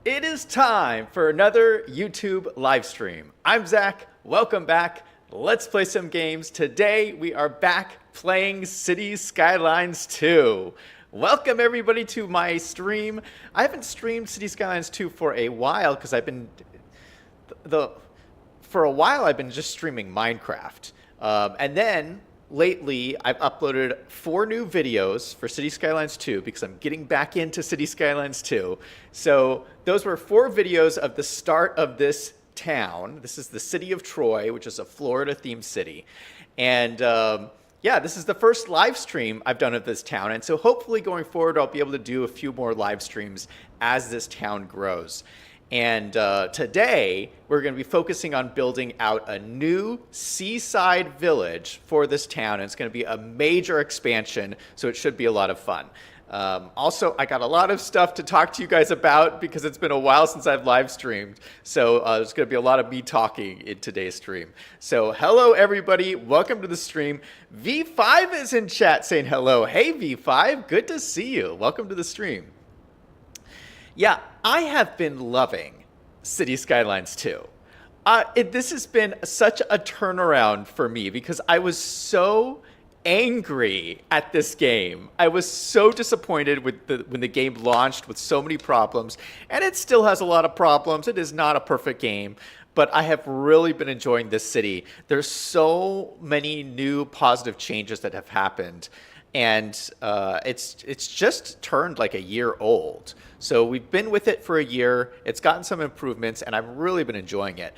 It is time for another YouTube live stream. I'm Zach. Welcome back. Let's play some games. Today we are back playing Cities Skylines 2. Welcome everybody to my stream. I haven't streamed Cities Skylines 2 for a while because I've been just streaming Minecraft. And then lately, I've uploaded 4 new videos for Cities Skylines 2 because I'm getting back into Cities Skylines 2. So those were 4 videos of the start of this town. This is the city of Troy, which is a Florida-themed city. And yeah, this is the first live stream I've done of this town. And so hopefully going forward, I'll be able to do a few more live streams as this town grows. And today, we're going to be focusing on building out a new seaside village for this town. And it's going to be a major expansion, so it should be a lot of fun. Also, I got a lot of stuff to talk to you guys about because it's been a while since I've live streamed. So there's going to be a lot of me talking in today's stream. So hello, everybody. Welcome to the stream. V5 is in chat saying hello. Hey, V5. Good to see you. Welcome to the stream. Yeah, I have been loving Cities Skylines 2. This has been such a turnaround for me because I was so angry at this game. I was so disappointed with when the game launched with so many problems, and it still has a lot of problems. It is not a perfect game, but I have really been enjoying this city. There's so many new positive changes that have happened, and it's just turned like a year old. So we've been with it for a year. It's gotten some improvements, and I've really been enjoying it.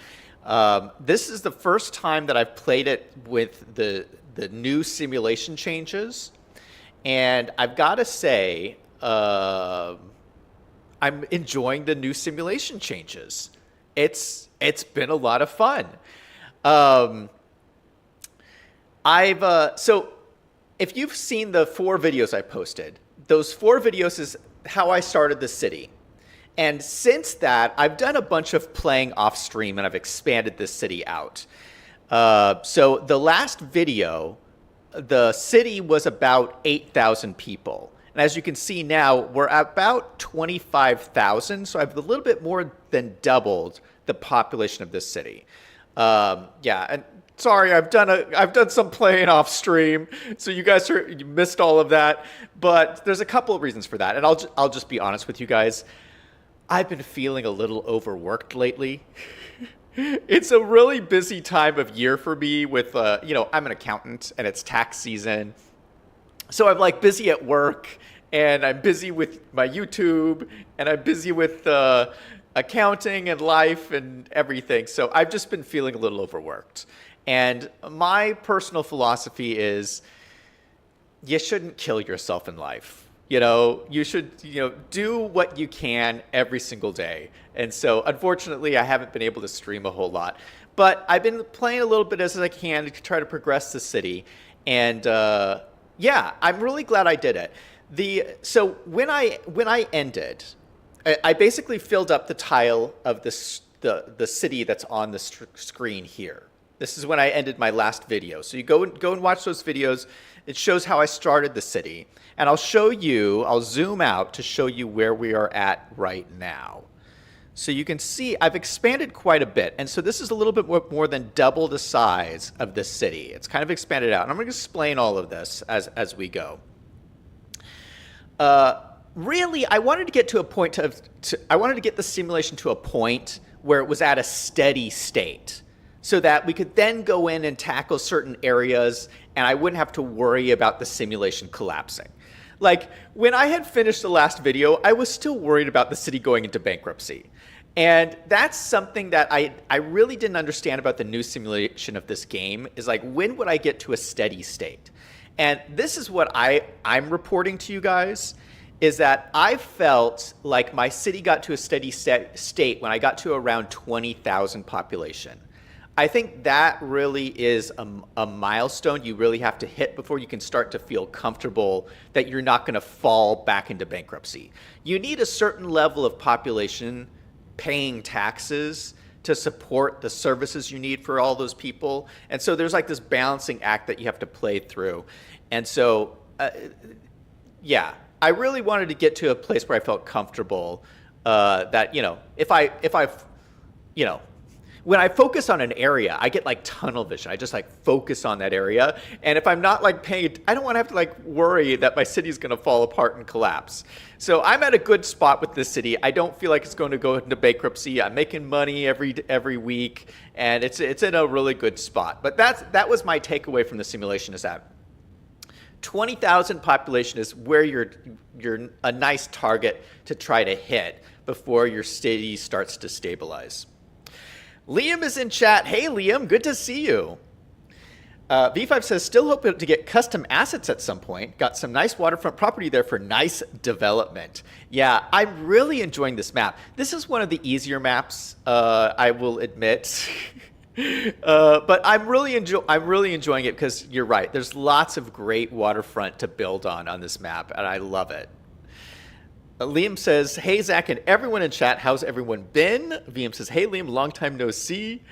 This is the first time that I've played it with the new simulation changes, and I've got to say, I'm enjoying the new simulation changes. It's been a lot of fun. So if you've seen the 4 videos I posted, those 4 videos is how I started the city. And since that, I've done a bunch of playing off stream and I've expanded this city out. So the last video, the city was about 8,000 people. And as you can see now, we're at about 25,000. So I've a little bit more than doubled the population of this city. Yeah, and sorry, I've done some playing off stream, so you guys you missed all of that. But there's a couple of reasons for that, and I'll just be honest with you guys. I've been feeling a little overworked lately. It's a really busy time of year for me. With I'm an accountant, and it's tax season, so I'm like busy at work, and I'm busy with my YouTube, and I'm busy with accounting and life and everything. So I've just been feeling a little overworked. And my personal philosophy is you shouldn't kill yourself in life. You should, do what you can every single day. And so unfortunately, I haven't been able to stream a whole lot. But I've been playing a little bit as I can to try to progress the city. And yeah, I'm really glad I did it. So when I ended, I basically filled up the tile of the city that's on the screen here. This is when I ended my last video. So you go and watch those videos. It shows how I started the city. And I'll zoom out to show you where we are at right now. So you can see I've expanded quite a bit. And so this is a little bit more than double the size of this city. It's kind of expanded out. And I'm going to explain all of this as we go. Really, I wanted to get to a point I wanted to get the simulation to a point where it was at a steady state, so that we could then go in and tackle certain areas and I wouldn't have to worry about the simulation collapsing. Like, when I had finished the last video, I was still worried about the city going into bankruptcy. And that's something that I really didn't understand about the new simulation of this game, is like, when would I get to a steady state? And this is what I'm reporting to you guys, is that I felt like my city got to a steady state when I got to around 20,000 population. I think that really is a milestone you really have to hit before you can start to feel comfortable that you're not going to fall back into bankruptcy. You need a certain level of population paying taxes to support the services you need for all those people. And so there's like this balancing act that you have to play through. And so, yeah, I really wanted to get to a place where I felt comfortable that, you know, when I focus on an area, I get like tunnel vision. I just like focus on that area. And if I'm not like paying, I don't want to have to like worry that my city is going to fall apart and collapse. So I'm at a good spot with this city. I don't feel like it's going to go into bankruptcy. I'm making money every week, and it's in a really good spot. But that was my takeaway from the simulation, is that 20,000 population is where you're a nice target to try to hit before your city starts to stabilize. Liam is in chat. Hey, Liam, good to see you. V5 says, still hoping to get custom assets at some point. Got some nice waterfront property there for nice development. Yeah, I'm really enjoying this map. This is one of the easier maps, I will admit. But I'm really enjoying it because you're right. There's lots of great waterfront to build on this map, and I love it. Liam says, hey, Zach and everyone in chat, how's everyone been? VM says, hey, Liam, long time no see.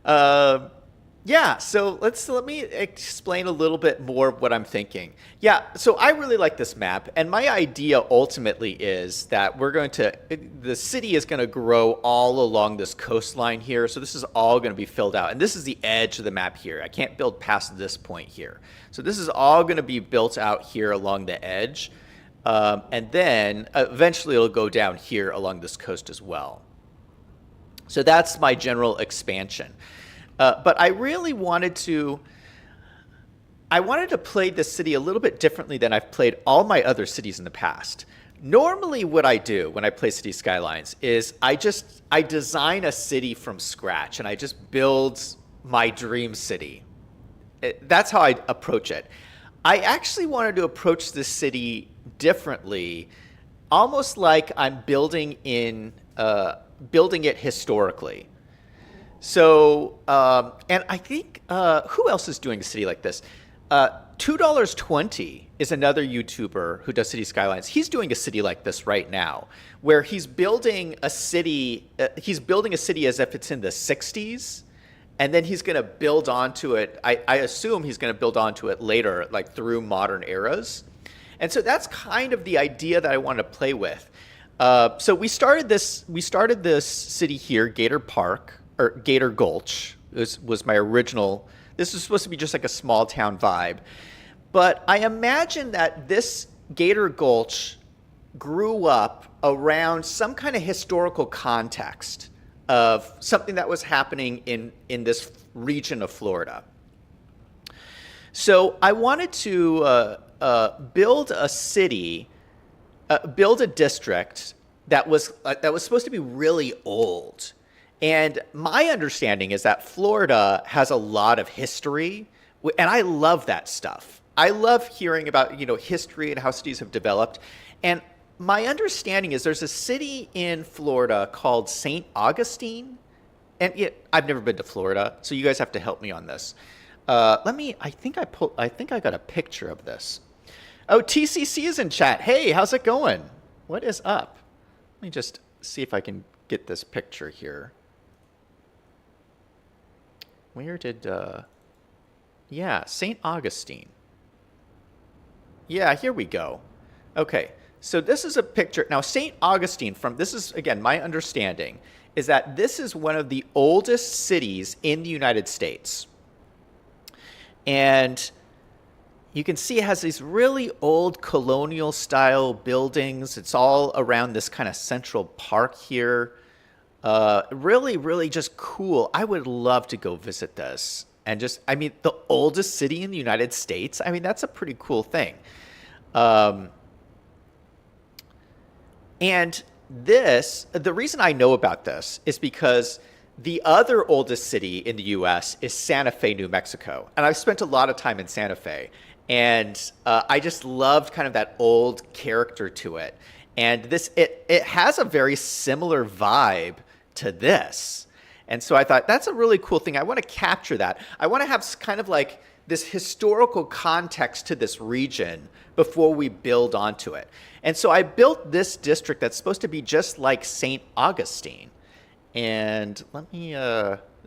Yeah, so let me explain a little bit more of what I'm thinking. Yeah, so I really like this map, and my idea ultimately is that the city is going to grow all along this coastline here, so this is all going to be filled out. And this is the edge of the map here. I can't build past this point here. So this is all going to be built out here along the edge. And then eventually it'll go down here along this coast as well. So that's my general expansion. But I really wanted to play this city a little bit differently than I've played all my other cities in the past. Normally what I do when I play Cities Skylines is I design a city from scratch and I just build my dream city. That's how I approach it. I actually wanted to approach this city differently, almost like I'm building it historically. So, and I think, who else is doing a city like this? $2.20 is another YouTuber who does Cities Skylines. He's doing a city like this right now, where he's building a city as if it's in the 60s. And then he's going to build onto it. I assume he's going to build onto it later, like through modern eras. And so that's kind of the idea that I wanted to play with. So we started this city here, Gator Park, or Gator Gulch. This was my original. This was supposed to be just like a small town vibe. But I imagine that this Gator Gulch grew up around some kind of historical context of something that was happening in this region of Florida. So I wanted to build a city, build a district that was supposed to be really old. And my understanding is that Florida has a lot of history, and I love that stuff. I love hearing about history and how cities have developed. And my understanding is there's a city in Florida called St. Augustine. And I've never been to Florida, so you guys have to help me on this. I think I got a picture of this. Oh, TCC is in chat. Hey, how's it going? What is up? Let me just see if I can get this picture here. Where did, yeah, St. Augustine. Yeah, here we go. Okay. So this is a picture. Now, St. Augustine, this is, again, my understanding, is that this is one of the oldest cities in the United States. And you can see it has these really old colonial style buildings. It's all around this kind of central park here. Really, really just cool. I would love to go visit this. And the oldest city in the United States, that's a pretty cool thing. And the reason I know about this is because the other oldest city in the U.S. is Santa Fe, New Mexico. And I've spent a lot of time in Santa Fe. And I just loved kind of that old character to it. And it has a very similar vibe to this. And so I thought, that's a really cool thing. I want to capture that. I want to have kind of like this historical context to this region before we build onto it. And so I built this district that's supposed to be just like St. Augustine. And let me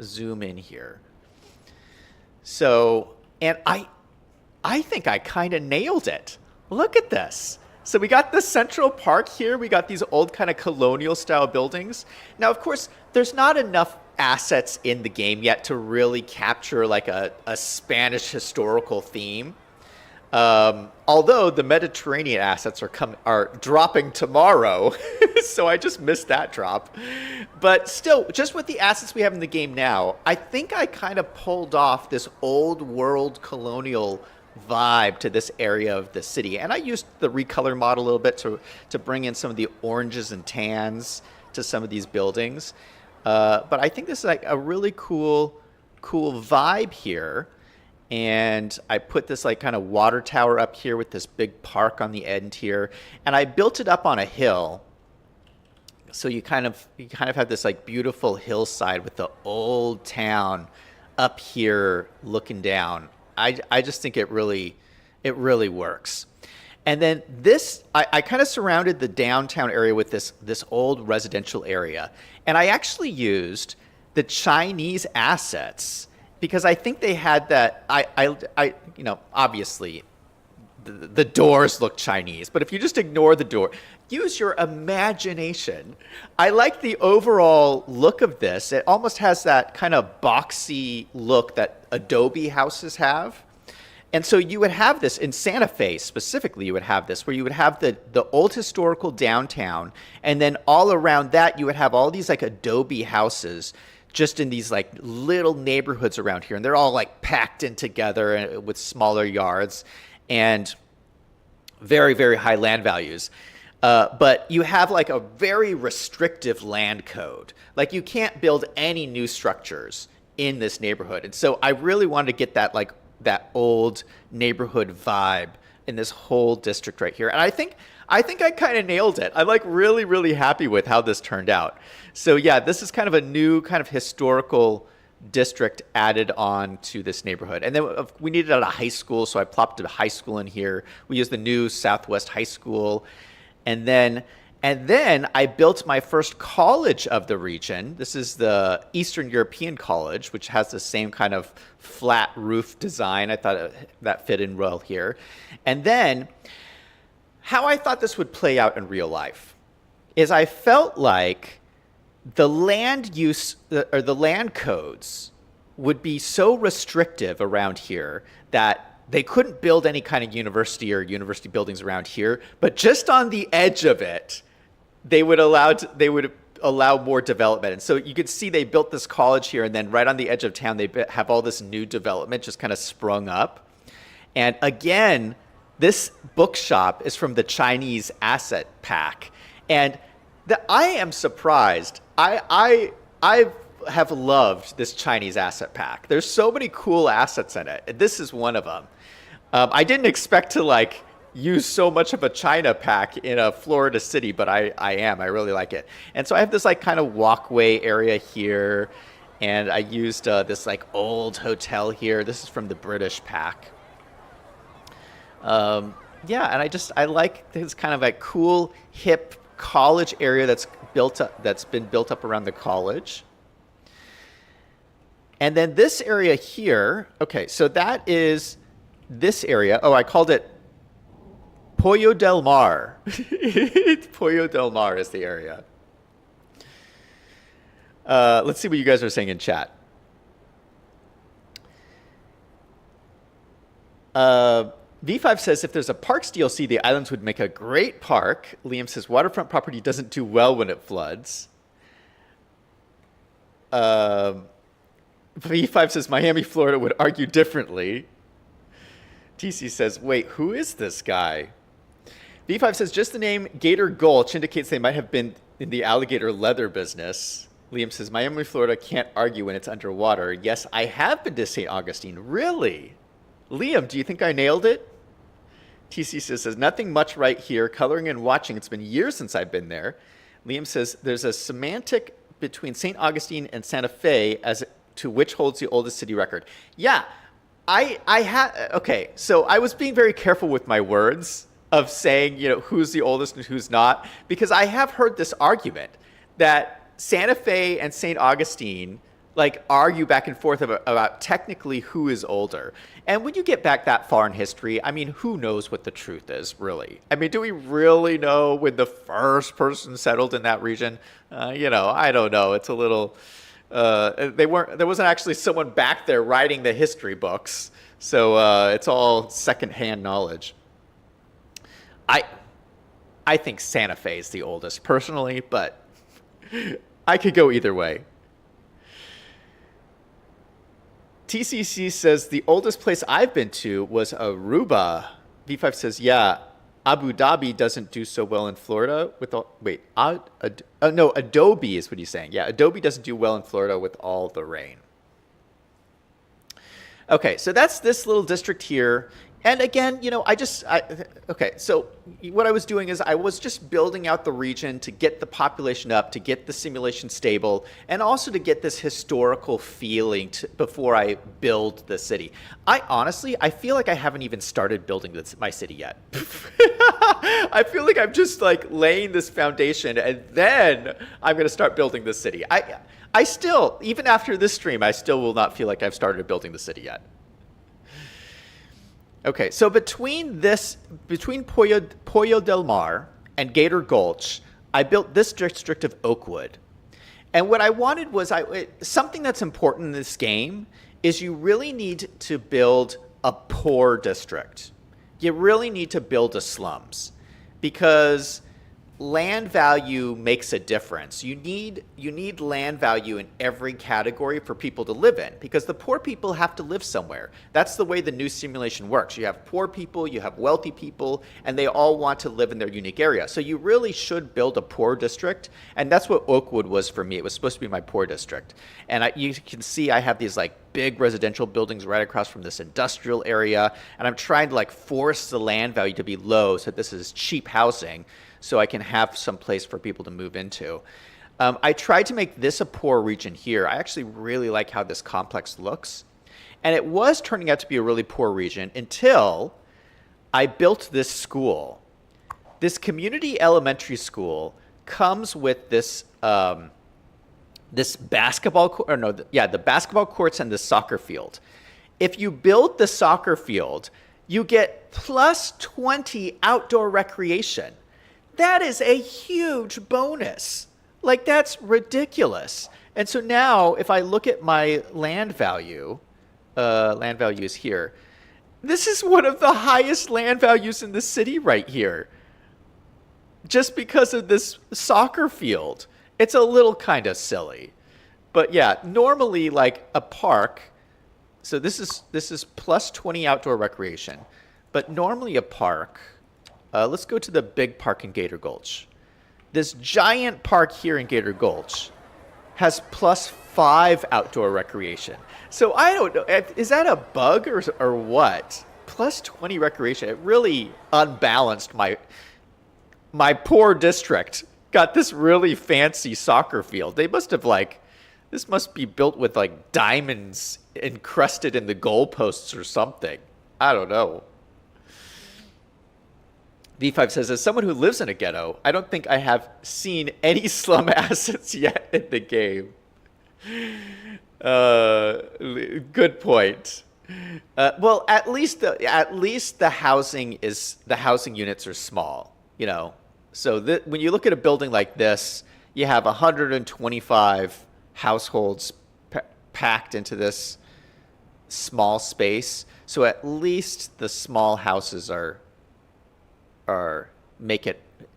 zoom in here. So, and I think I kind of nailed it. Look at this. So we got the Central Park here. We got these old kind of colonial style buildings. Now, of course, there's not enough assets in the game yet to really capture like a Spanish historical theme. Although the Mediterranean assets are dropping tomorrow, so I just missed that drop. But still, just with the assets we have in the game now, I think I kind of pulled off this old world colonial vibe to this area of the city. And I used the recolor model a little bit to bring in some of the oranges and tans to some of these buildings. But I think this is like a really cool vibe here. And I put this like kind of water tower up here with this big park on the end here. And I built it up on a hill. So you kind of have this like beautiful hillside with the old town up here looking down. I just think it really works. And then this, I kind of surrounded the downtown area with this old residential area. And I actually used the Chinese assets because I think they had that, obviously the doors look Chinese, but if you just ignore the door, use your imagination. I like the overall look of this. It almost has that kind of boxy look that Adobe houses have. And so you would have this in Santa Fe specifically, you would have this where you would have the old historical downtown, and then all around that you would have all these like Adobe houses just in these like little neighborhoods around here. And they're all like packed in together with smaller yards and very, very high land values. But you have like a very restrictive land code. Like you can't build any new structures in this neighborhood. And so I really wanted to get that old neighborhood vibe in this whole district right here. And I think I kind of nailed it. I'm like really, really happy with how this turned out. So yeah, this is kind of a new kind of historical district added on to this neighborhood. And then we needed a high school, so I plopped a high school in here. We used the new Southwest High School. And then I built my first college of the region. This is the Eastern European College, which has the same kind of flat roof design. I thought that fit in well here. And then how I thought this would play out in real life is I felt like the land use or the land codes would be so restrictive around here that they couldn't build any kind of university or university buildings around here, but just on the edge of it, they would allow more development. And so you could see they built this college here, and then right on the edge of town, they have all this new development just kind of sprung up. And again, this bookshop is from the Chinese asset pack. And I am surprised. I have loved this Chinese asset pack. There's so many cool assets in it. And this is one of them. I didn't expect to use so much of a China pack in a Florida city, but I really like it. And so I have this kind of walkway area here, and I used this old hotel here. This is from the British pack. And I like this kind of cool, hip college area that's been built up around the college. And then this area here, okay, so that is this area. Oh, I called it Pollo del Mar. Pollo del Mar is the area. Let's see what you guys are saying in chat. V5 says, if there's a parks DLC, the islands would make a great park. Liam says, waterfront property doesn't do well when it floods. V5 says, Miami, Florida would argue differently. TC says, wait, who is this guy? V5 says, just the name Gator Gulch indicates they might have been in the alligator leather business. Liam says, Miami, Florida can't argue when it's underwater. Yes, I have been to St. Augustine. Really? Liam, do you think I nailed it? TC says, nothing much right here. Coloring and watching. It's been years since I've been there. Liam says, there's a semantic between St. Augustine and Santa Fe as to which holds the oldest city record. Yeah, okay, so I was being very careful with my words of saying, who's the oldest and who's not, because I have heard this argument that Santa Fe and St. Augustine, like argue back and forth about technically who is older. And when you get back that far in history, I mean, who knows what the truth is, really? I mean, do we really know when the first person settled in that region? I don't know. It's a little... there wasn't actually someone back there writing the history books. So it's all secondhand knowledge. I think Santa Fe is the oldest, personally, but I could go either way. TCC says, the oldest place I've been to was Aruba. V5 says, yeah, Abu Dhabi doesn't do so well in Florida with all... Wait, no, Adobe is what he's saying. Yeah, Adobe doesn't do well in Florida with all the rain. Okay, so that's this little district here. And again, okay, so what I was doing is I was just building out the region to get the population up, to get the simulation stable, and also to get this historical feeling before I build the city. I feel like I haven't even started building my city yet. I feel like I'm just like laying this foundation, and then I'm going to start building the city. I still, even after this stream, I still will not feel like I've started building the city yet. Okay, so between Pollo del Mar and Gator Gulch, I built this district of Oakwood. And what I wanted was something that's important in this game is you really need to build a poor district. You really need to build a slums because land value makes a difference. You need land value in every category for people to live in because the poor people have to live somewhere. That's the way the new simulation works. You have poor people, you have wealthy people, and they all want to live in their unique area. So you really should build a poor district, and that's what Oakwood was for me. It was supposed to be my poor district. And you can see I have these like big residential buildings right across from this industrial area, and I'm trying to like force the land value to be low so this is cheap housing, so I can have some place for people to move into. I tried to make this a poor region here. I actually really like how this complex looks. And it was turning out to be a really poor region until I built this school. This community elementary school comes with this the basketball courts and the soccer field. If you build the soccer field, you get plus 20 outdoor recreation. That is a huge bonus. Like, that's ridiculous. And so now, if I look at my land value is here. This is one of the highest land values in the city right here. Just because of this soccer field. It's a little kind of silly. But yeah, normally like a park, so this is plus 20 outdoor recreation. But normally a park, let's go to the big park in Gator Gulch. This giant park here in Gator Gulch has plus 5 outdoor recreation. So I don't know, is that a bug or what? Plus 20 recreation, it really unbalanced my poor district. Got this really fancy soccer field. They must have this must be built with like diamonds encrusted in the goalposts or something. I don't know. V5 says, as someone who lives in a ghetto, I don't think I have seen any slum assets yet in the game. Good point. Well, at least the housing units are small, you know. So when you look at a building like this, you have 125 households packed into this small space. So at least the small houses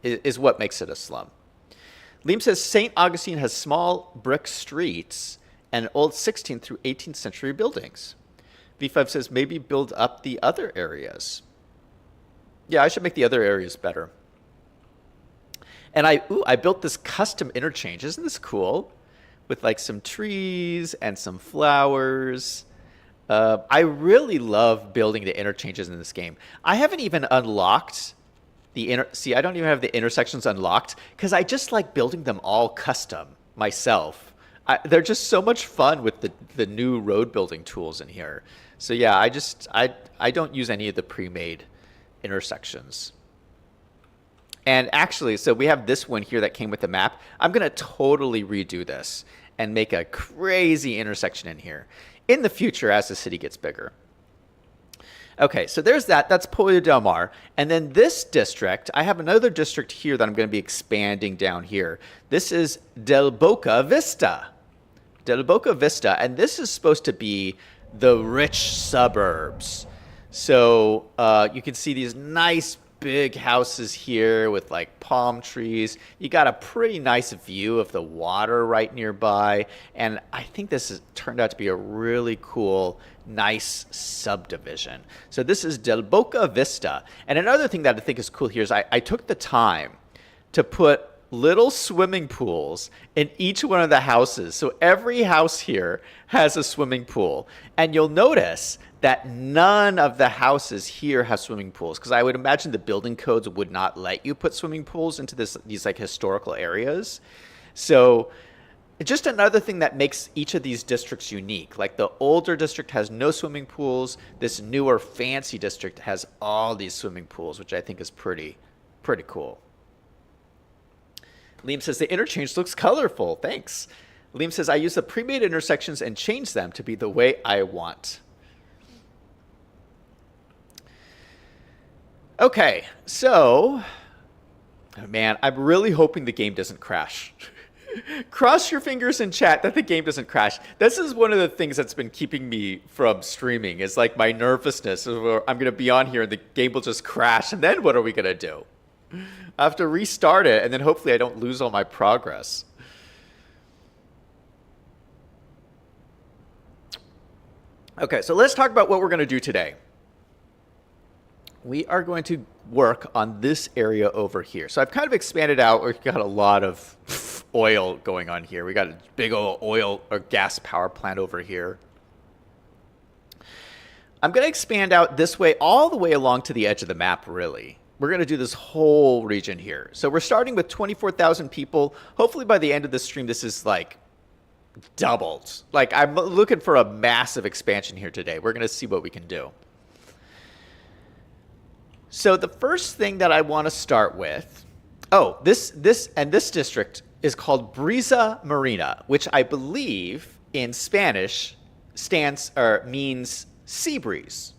is what makes it a slum. Liam says St. Augustine has small brick streets and old 16th through 18th century buildings. V5 says maybe build up the other areas. Yeah, I should make the other areas better. And I built this custom interchange. Isn't this cool? With like some trees and some flowers. I really love building the interchanges in this game. I haven't even unlocked I don't even have the intersections unlocked because I just like building them all custom myself. They're just so much fun with the new road building tools in here. So yeah, I don't use any of the pre-made intersections. And actually, so we have this one here that came with the map. I'm going to totally redo this. and make a crazy intersection in here in the future as the city gets bigger. Okay, so there's that. That's Pollo Del Mar. And then this district, I have another district here that I'm going to be expanding down here. This is Del Boca Vista. Del Boca Vista. And this is supposed to be the rich suburbs. So you can see these nice big houses here with like palm trees. You got a pretty nice view of the water right nearby. And I think this has turned out to be a really cool, nice subdivision. So this is Del Boca Vista. And another thing that I think is cool here is I took the time to put little swimming pools in each one of the houses. So every house here has a swimming pool. And you'll notice that none of the houses here have swimming pools, because I would imagine the building codes would not let you put swimming pools into these like historical areas. So just another thing that makes each of these districts unique. Like the older district has no swimming pools. This newer fancy district has all these swimming pools, which I think is pretty cool. Liam says the interchange looks colorful. Thanks. Liam says I use the pre-made intersections and change them to be the way I want. Okay, so, man, I'm really hoping the game doesn't crash. Cross your fingers in chat that the game doesn't crash. This is one of the things that's been keeping me from streaming, is like my nervousness. I'm going to be on here and the game will just crash, and then what are we going to do? I have to restart it, and then hopefully I don't lose all my progress. Okay, so let's talk about what we're going to do today. We are going to work on this area over here. So I've kind of expanded out. We've got a lot of oil going on here. We got a big old oil or gas power plant over here. I'm going to expand out this way all the way along to the edge of the map, really. We're going to do this whole region here. So we're starting with 24,000 people. Hopefully by the end of this stream, this is like doubled. Like I'm looking for a massive expansion here today. We're going to see what we can do. So the first thing that I want to start with, this district is called Brisa Marina, which I believe in Spanish means sea breeze.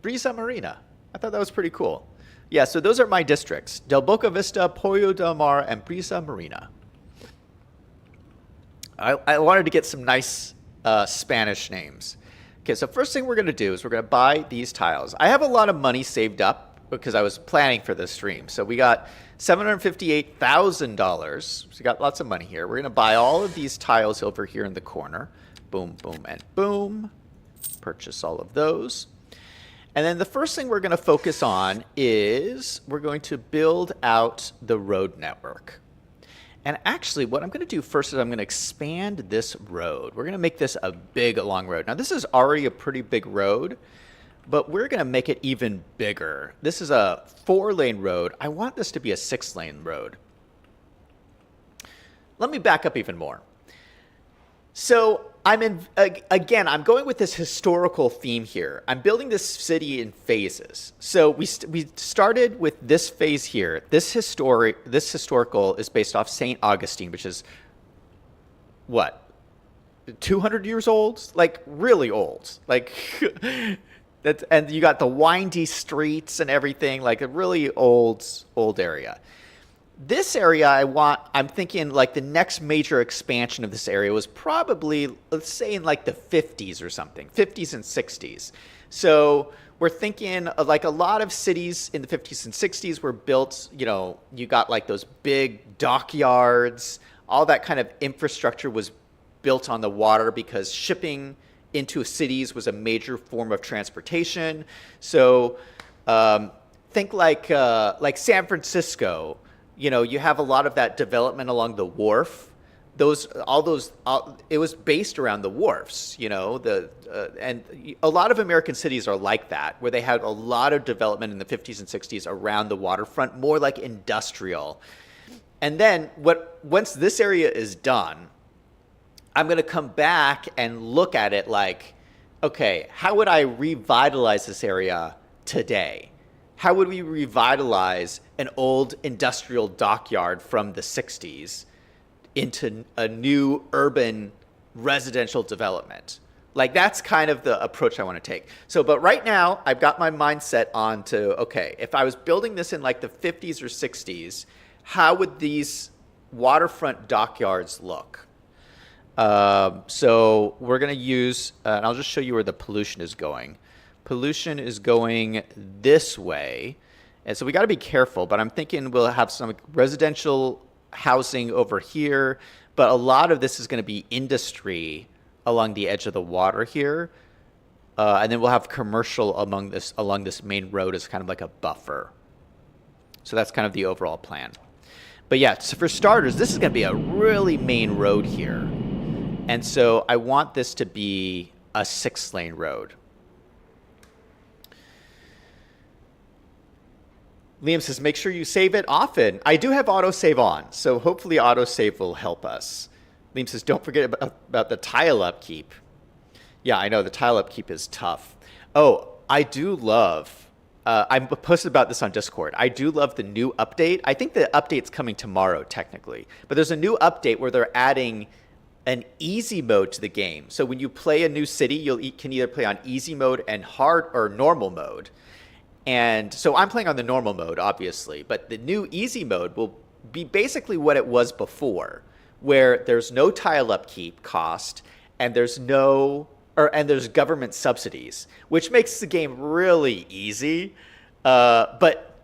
Brisa Marina. I thought that was pretty cool. Yeah, so those are my districts: Del Boca Vista, Pollo Del Mar, and Brisa Marina. I wanted to get some nice Spanish names. Okay, so first thing we're going to do is we're going to buy these tiles. I have a lot of money saved up because I was planning for this stream. So we got $758,000. So we got lots of money here. We're going to buy all of these tiles over here in the corner. Boom, boom, and boom. Purchase all of those. And then the first thing we're going to focus on is we're going to build out the road network. And actually, what I'm going to do first is I'm going to expand this road. We're going to make this a big, long road. Now, this is already a pretty big road, but we're going to make it even bigger. This is a 4-lane road. I want this to be a 6-lane road. Let me back up even more. So again, I'm going with this historical theme here. I'm building this city in phases. So we started with this phase here. This historical is based off St. Augustine, which is what, 200 years old? Like really old. Like that, and you got the windy streets and everything, like a really old area. This area I'm thinking like the next major expansion of this area was probably, let's say in like the 50s or something, 50s and 60s. So we're thinking like a lot of cities in the 50s and 60s were built, you got like those big dockyards, all that kind of infrastructure was built on the water because shipping into cities was a major form of transportation. So think like San Francisco. You have a lot of that development along the wharf. It was based around the wharfs, and a lot of American cities are like that, where they had a lot of development in the 50s and 60s around the waterfront, more like industrial. And then once this area is done, I'm going to come back and look at it like, okay, how would I revitalize this area today? How would we revitalize an old industrial dockyard from the 60s into a new urban residential development. Like that's kind of the approach I want to take. So, but right now I've got my mindset on to, okay, if I was building this in like the 50s or 60s, how would these waterfront dockyards look? So we're going to use, and I'll just show you where the pollution is going. Pollution is going this way. And so we got to be careful, but I'm thinking we'll have some residential housing over here, but a lot of this is going to be industry along the edge of the water here. And then we'll have commercial along this main road as kind of like a buffer. So that's kind of the overall plan. But yeah, so for starters, this is going to be a really main road here. And so I want this to be a 6-lane road. Liam says, make sure you save it often. I do have autosave on, so hopefully autosave will help us. Liam says, don't forget about the tile upkeep. Yeah, I know the tile upkeep is tough. Oh, I do love, I posted about this on Discord. I do love the new update. I think the update's coming tomorrow, technically. But there's a new update where they're adding an easy mode to the game. So when you play a new city, you can either play on easy mode and hard or normal mode. And so I'm playing on the normal mode, obviously, but the new easy mode will be basically what it was before, where there's no tile upkeep cost and there's there's government subsidies, which makes the game really easy. But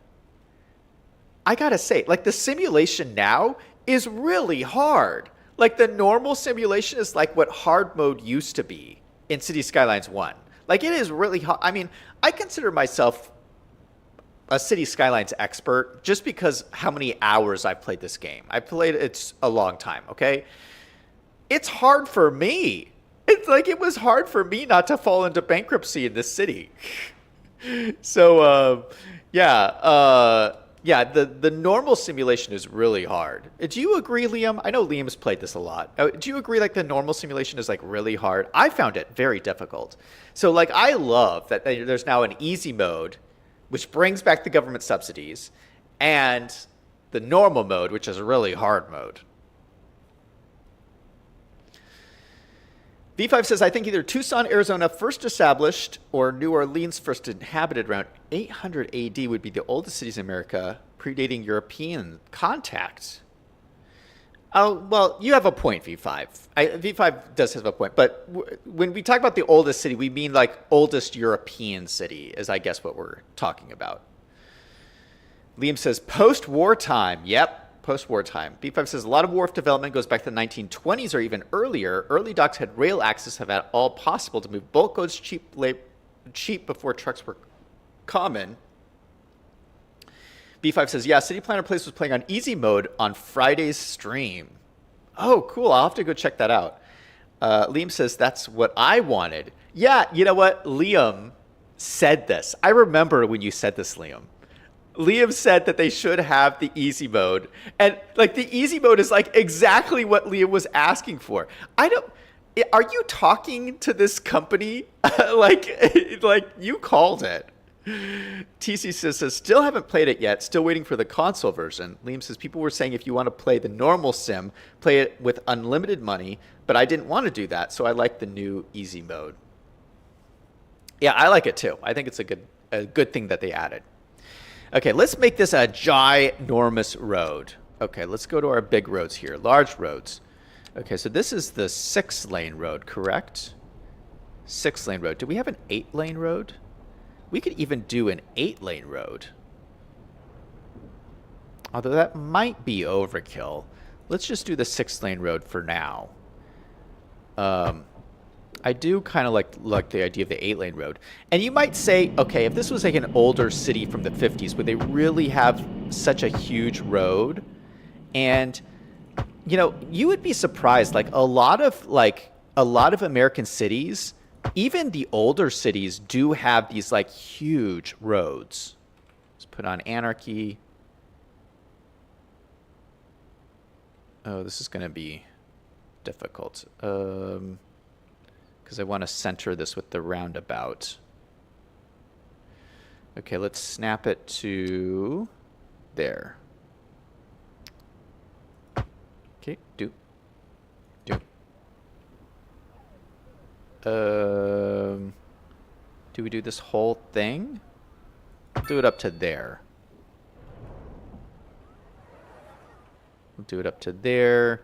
I gotta say, like the simulation now is really hard. Like the normal simulation is like what hard mode used to be in Cities Skylines 1. Like it is really hard. I mean, I consider myself a Cities Skylines expert just because how many hours I've played this game. I've played it a long time, okay? It's hard for me. It's like it was hard for me not to fall into bankruptcy in this city. So, the normal simulation is really hard. Do you agree, Liam? I know Liam's played this a lot. Do you agree like the normal simulation is like really hard? I found it very difficult. So like I love that there's now an easy mode, which brings back the government subsidies, and the normal mode, which is a really hard mode. V5 says, I think either Tucson, Arizona first established or New Orleans first inhabited around 800 AD would be the oldest cities in America, predating European contact. Oh, well, you have a point, V5. V5 does have a point. But when we talk about the oldest city, we mean like oldest European city is, I guess, what we're talking about. Liam says, post-war time. Yep, post-war time. V5 says, a lot of wharf development goes back to the 1920s or even earlier. Early docks had rail access, have had all possible to move bulk goods cheap before trucks were common. B5 says, yeah, City Planner Place was playing on easy mode on Friday's stream. Oh, cool. I'll have to go check that out. Liam says, that's what I wanted. Yeah, you know what? Liam said this. I remember when you said this, Liam. Liam said that they should have the easy mode. And like the easy mode is like exactly what Liam was asking for. Are you talking to this company? like you called it. TC says, still haven't played it yet. Still waiting for the console version. Liam says, people were saying if you want to play the normal sim, play it with unlimited money, but I didn't want to do that, so I like the new easy mode. Yeah, I like it too. I think it's a good thing that they added. Okay, let's make this a ginormous road. Okay, let's go to our big roads here, large roads. Okay, so this is the 6-lane road, correct? 6-lane road. Do we have an 8-lane road? We could even do an 8-lane road. Although that might be overkill. Let's just do the 6-lane road for now. I do kind of like the idea of the 8-lane road. And you might say, okay, if this was like an older city from the 50s, would they really have such a huge road? And, you know, you would be surprised. Like a lot of American cities, even the older cities do have these like huge roads. Let's put on anarchy. Oh, this is going to be difficult. Because I want to center this with the roundabout. Okay, let's snap it to there. Okay, Do we do this whole thing? We'll do it up to there. We'll do it up to there.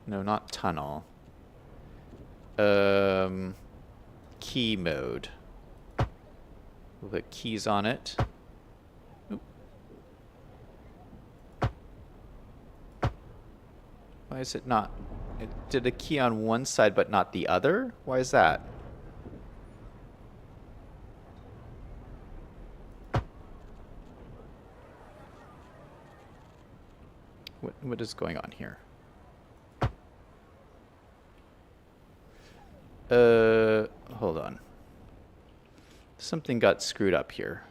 No, not tunnel. Key mode. We'll put keys on it. Oop. Why is it not? It did a key on one side but not the other? Why is that? What is going on here? Hold on. Something got screwed up here.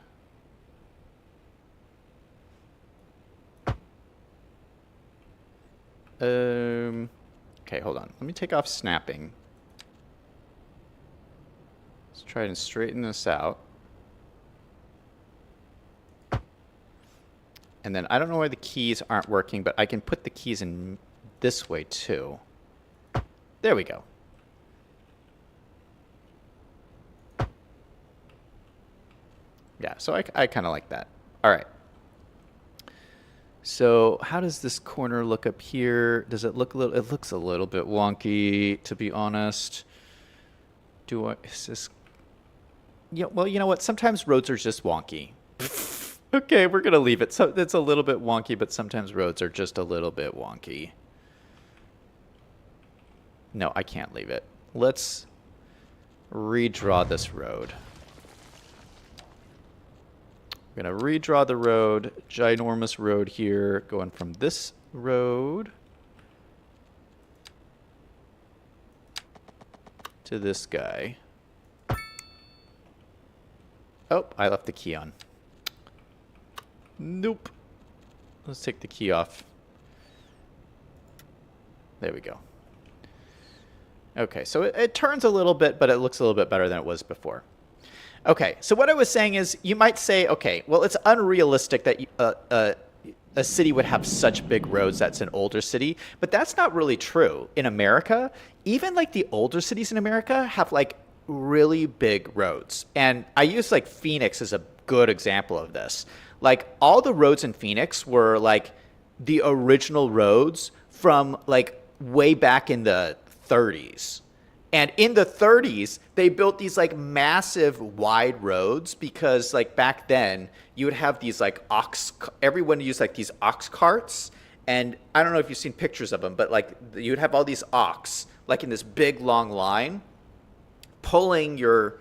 Okay, hold on. Let me take off snapping. Let's try and straighten this out. And then I don't know why the keys aren't working, but I can put the keys in this way too. There we go. Yeah, so I kind of like that. All right. So how does this corner look up here? Does it look a little? It looks a little bit wonky, to be honest. Is this? Yeah. Well, you know what? Sometimes roads are just wonky. Okay, we're gonna leave it. So it's a little bit wonky, but sometimes roads are just a little bit wonky. No, I can't leave it. Let's redraw this road. We're going to redraw the road, ginormous road here, going from this road to this guy. Oh, I left the key on. Nope. Let's take the key off. There we go. Okay, so it turns a little bit, but it looks a little bit better than it was before. Okay, so what I was saying is, you might say, okay, well, it's unrealistic that a city would have such big roads that's an older city, but that's not really true. In America, even like the older cities in America have like really big roads. And I use like Phoenix as a good example of this. Like all the roads in Phoenix were like the original roads from like way back in the 30s. And in the 30s, they built these like massive wide roads because like back then you would have these like everyone used like these ox carts. And I don't know if you've seen pictures of them, but like you would have all these ox like in this big long line pulling your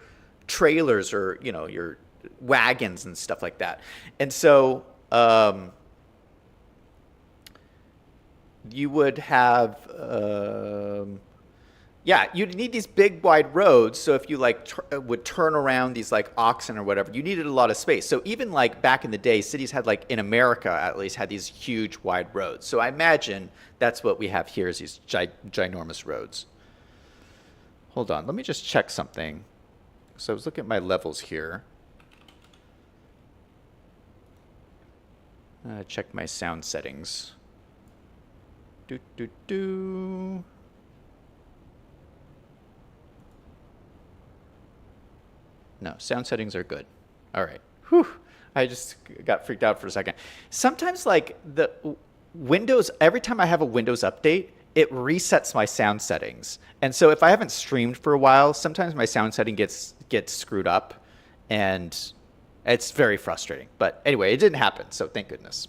trailers or, you know, your wagons and stuff like that. And so you would have yeah, you'd need these big wide roads. So if you like would turn around these like oxen or whatever, you needed a lot of space. So even like back in the day, cities had like in America at least had these huge wide roads. So I imagine that's what we have here is these ginormous roads. Hold on, let me just check something. So I was looking at my levels here. Check my sound settings. No, sound settings are good. All right. Whew. I just got freaked out for a second. Sometimes like the Windows, every time I have a Windows update, it resets my sound settings. And so if I haven't streamed for a while, sometimes my sound setting gets screwed up and it's very frustrating. But anyway, it didn't happen, so thank goodness.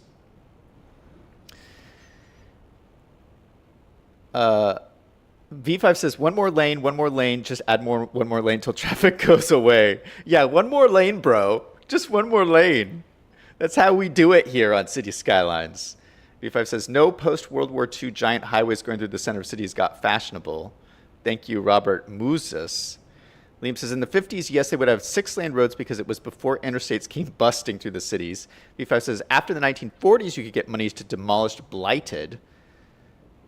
V5 says, one more lane, just add one more lane till traffic goes away. Yeah, one more lane, bro. Just one more lane. That's how we do it here on Cities Skylines. V5 says, no post-World War II giant highways going through the center of cities got fashionable. Thank you, Robert Muzis. Liam says, in the 50s, yes, they would have 6-lane roads because it was before interstates came busting through the cities. V5 says, after the 1940s, you could get money to demolish blighted.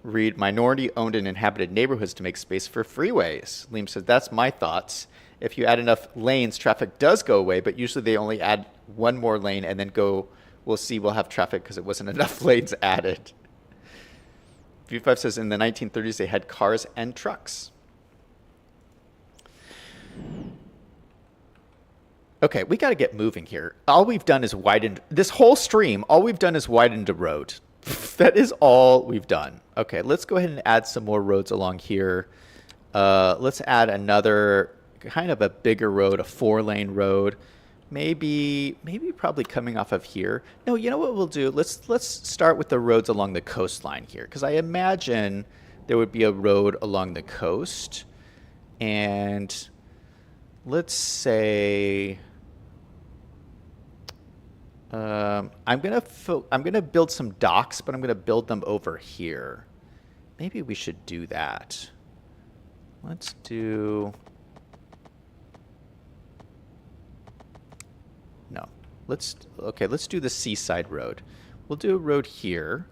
Read minority-owned and inhabited neighborhoods to make space for freeways. Liam says, that's my thoughts. If you add enough lanes, traffic does go away, but usually they only add one more lane and then go, we'll see, we'll have traffic because it wasn't enough lanes added. V5 says in the 1930s they had cars and trucks. Okay, we got to get moving here. All we've done is widened this whole stream. All we've done is widened the road. That is all we've done. Okay, let's go ahead and add some more roads along here. Let's add another kind of a bigger road, a 4-lane road. Maybe probably coming off of here. No, you know what we'll do? Let's start with the roads along the coastline here, because I imagine there would be a road along the coast. And let's say I'm gonna build some docks, but I'm gonna build them over here. Maybe we should do that. Let's do. No, let's do the Seaside Road. We'll do a road here.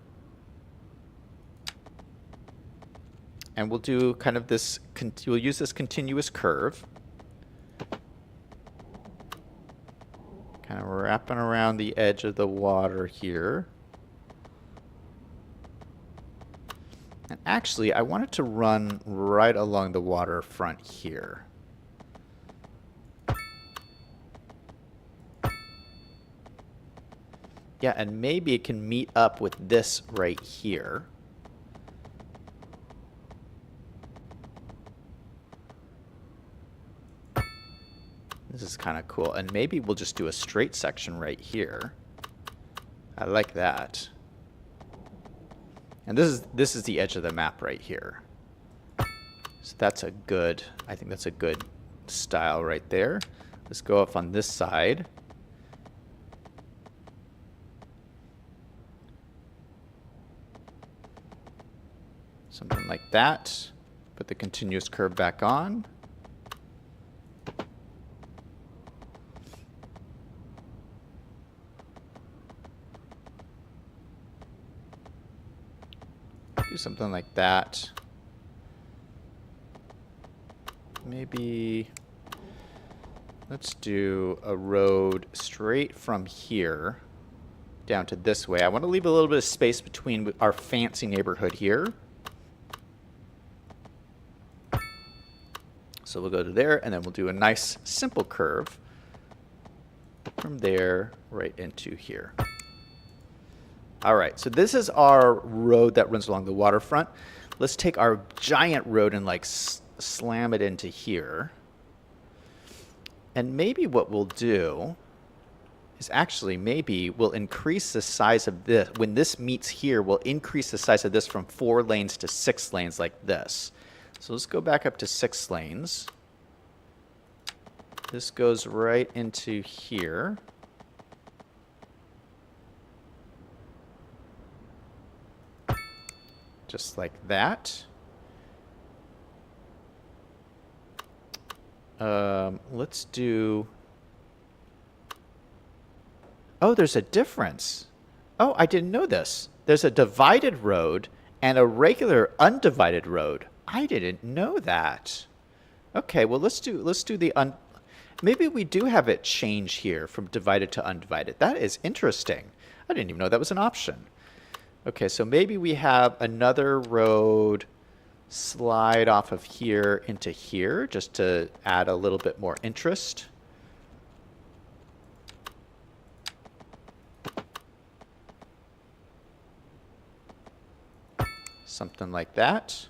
And we'll do kind of this, we'll use this continuous curve. Kind of wrapping around the edge of the water here. And actually, I want it to run right along the waterfront here. Yeah, and maybe it can meet up with this right here. This is kind of cool. And maybe we'll just do a straight section right here. I like that. And this is the edge of the map right here. So that's a good, I think that's a good style right there. Let's go up on this side. Something like that. Put the continuous curve back on. Do something like that. Maybe let's do a road straight from here down to this way. I want to leave a little bit of space between our fancy neighborhood here. So we'll go to there, and then we'll do a nice simple curve from there right into here. All right, so this is our road that runs along the waterfront. Let's take our giant road and like slam it into here. And maybe what we'll do is actually maybe we'll increase the size of this. When this meets here, we'll increase the size of this from 4 lanes to 6 lanes like this. So let's go back up to 6 lanes. This goes right into here. Just like that. Let's do... Oh, there's a difference. Oh, I didn't know this. There's a divided road and a regular undivided road. I didn't know that. Okay, well let's do the maybe we do have it change here from divided to undivided. That is interesting. I didn't even know that was an option. Okay, so maybe we have another road slide off of here into here just to add a little bit more interest. Something like that.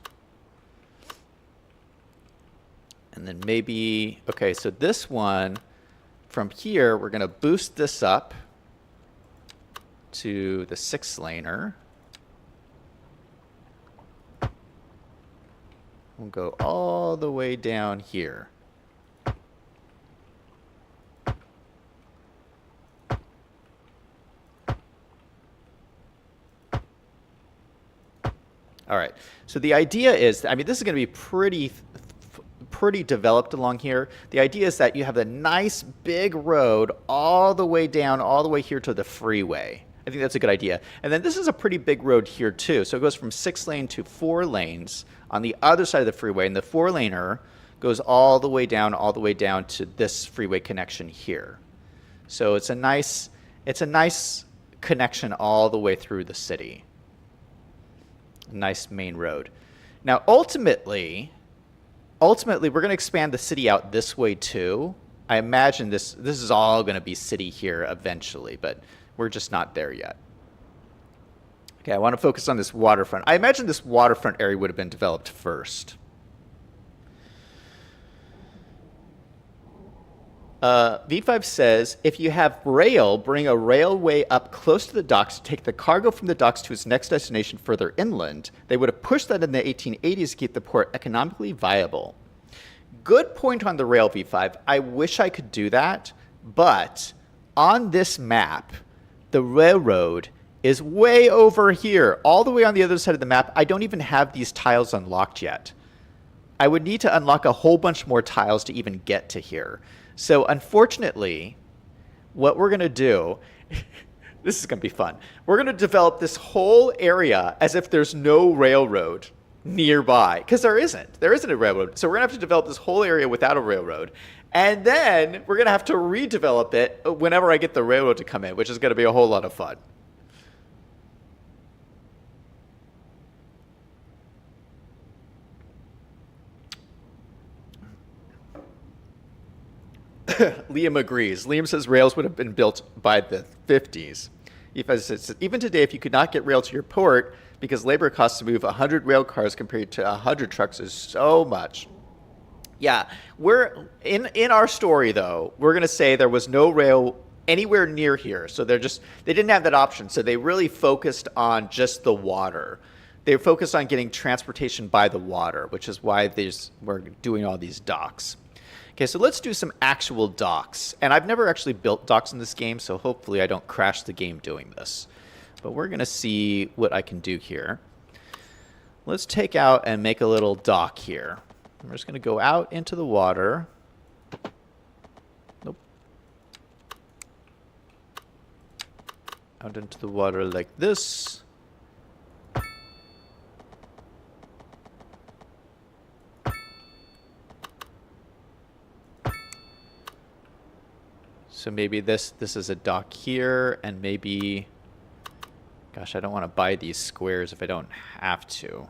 And then maybe, okay, so this one, from here, we're going to boost this up to the 6-laner. We'll go all the way down here. All right, so the idea is, I mean, this is going to be pretty developed along here. The idea is that you have a nice big road all the way down, all the way here to the freeway. I think that's a good idea. And then this is a pretty big road here too. So it goes from 6 lane to 4 lanes on the other side of the freeway. And the 4-laner goes all the way down to this freeway connection here. So it's a nice connection all the way through the city. Nice main road. Now, ultimately, we're going to expand the city out this way too. I imagine this is all going to be city here eventually, but we're just not there yet. Okay, I want to focus on this waterfront. I imagine this waterfront area would have been developed first. V5 says, if you have rail, bring a railway up close to the docks to take the cargo from the docks to its next destination further inland. They would have pushed that in the 1880s to keep the port economically viable. Good point on the rail, V5. I wish I could do that, but on this map, the railroad is way over here, all the way on the other side of the map. I don't even have these tiles unlocked yet. I would need to unlock a whole bunch more tiles to even get to here. So unfortunately, what we're going to do, this is going to be fun. We're going to develop this whole area as if there's no railroad nearby, because there isn't. There isn't a railroad. So we're going to have to develop this whole area without a railroad. And then we're going to have to redevelop it whenever I get the railroad to come in, which is going to be a whole lot of fun. Liam agrees. Liam says rails would have been built by the 50s. Even today, if you could not get rail to your port because labor costs to move 100 rail cars compared to 100 trucks is so much. Yeah, we're in our story though. We're going to say there was no rail anywhere near here, so they didn't have that option. So they really focused on just the water. They focused on getting transportation by the water, which is why we're doing all these docks. Okay, so let's do some actual docks. And I've never actually built docks in this game, so hopefully I don't crash the game doing this. But we're going to see what I can do here. Let's take out and make a little dock here. I'm just going to go out into the water. Nope. Out into the water like this. So maybe this is a dock here, and maybe, gosh, I don't want to buy these squares if I don't have to.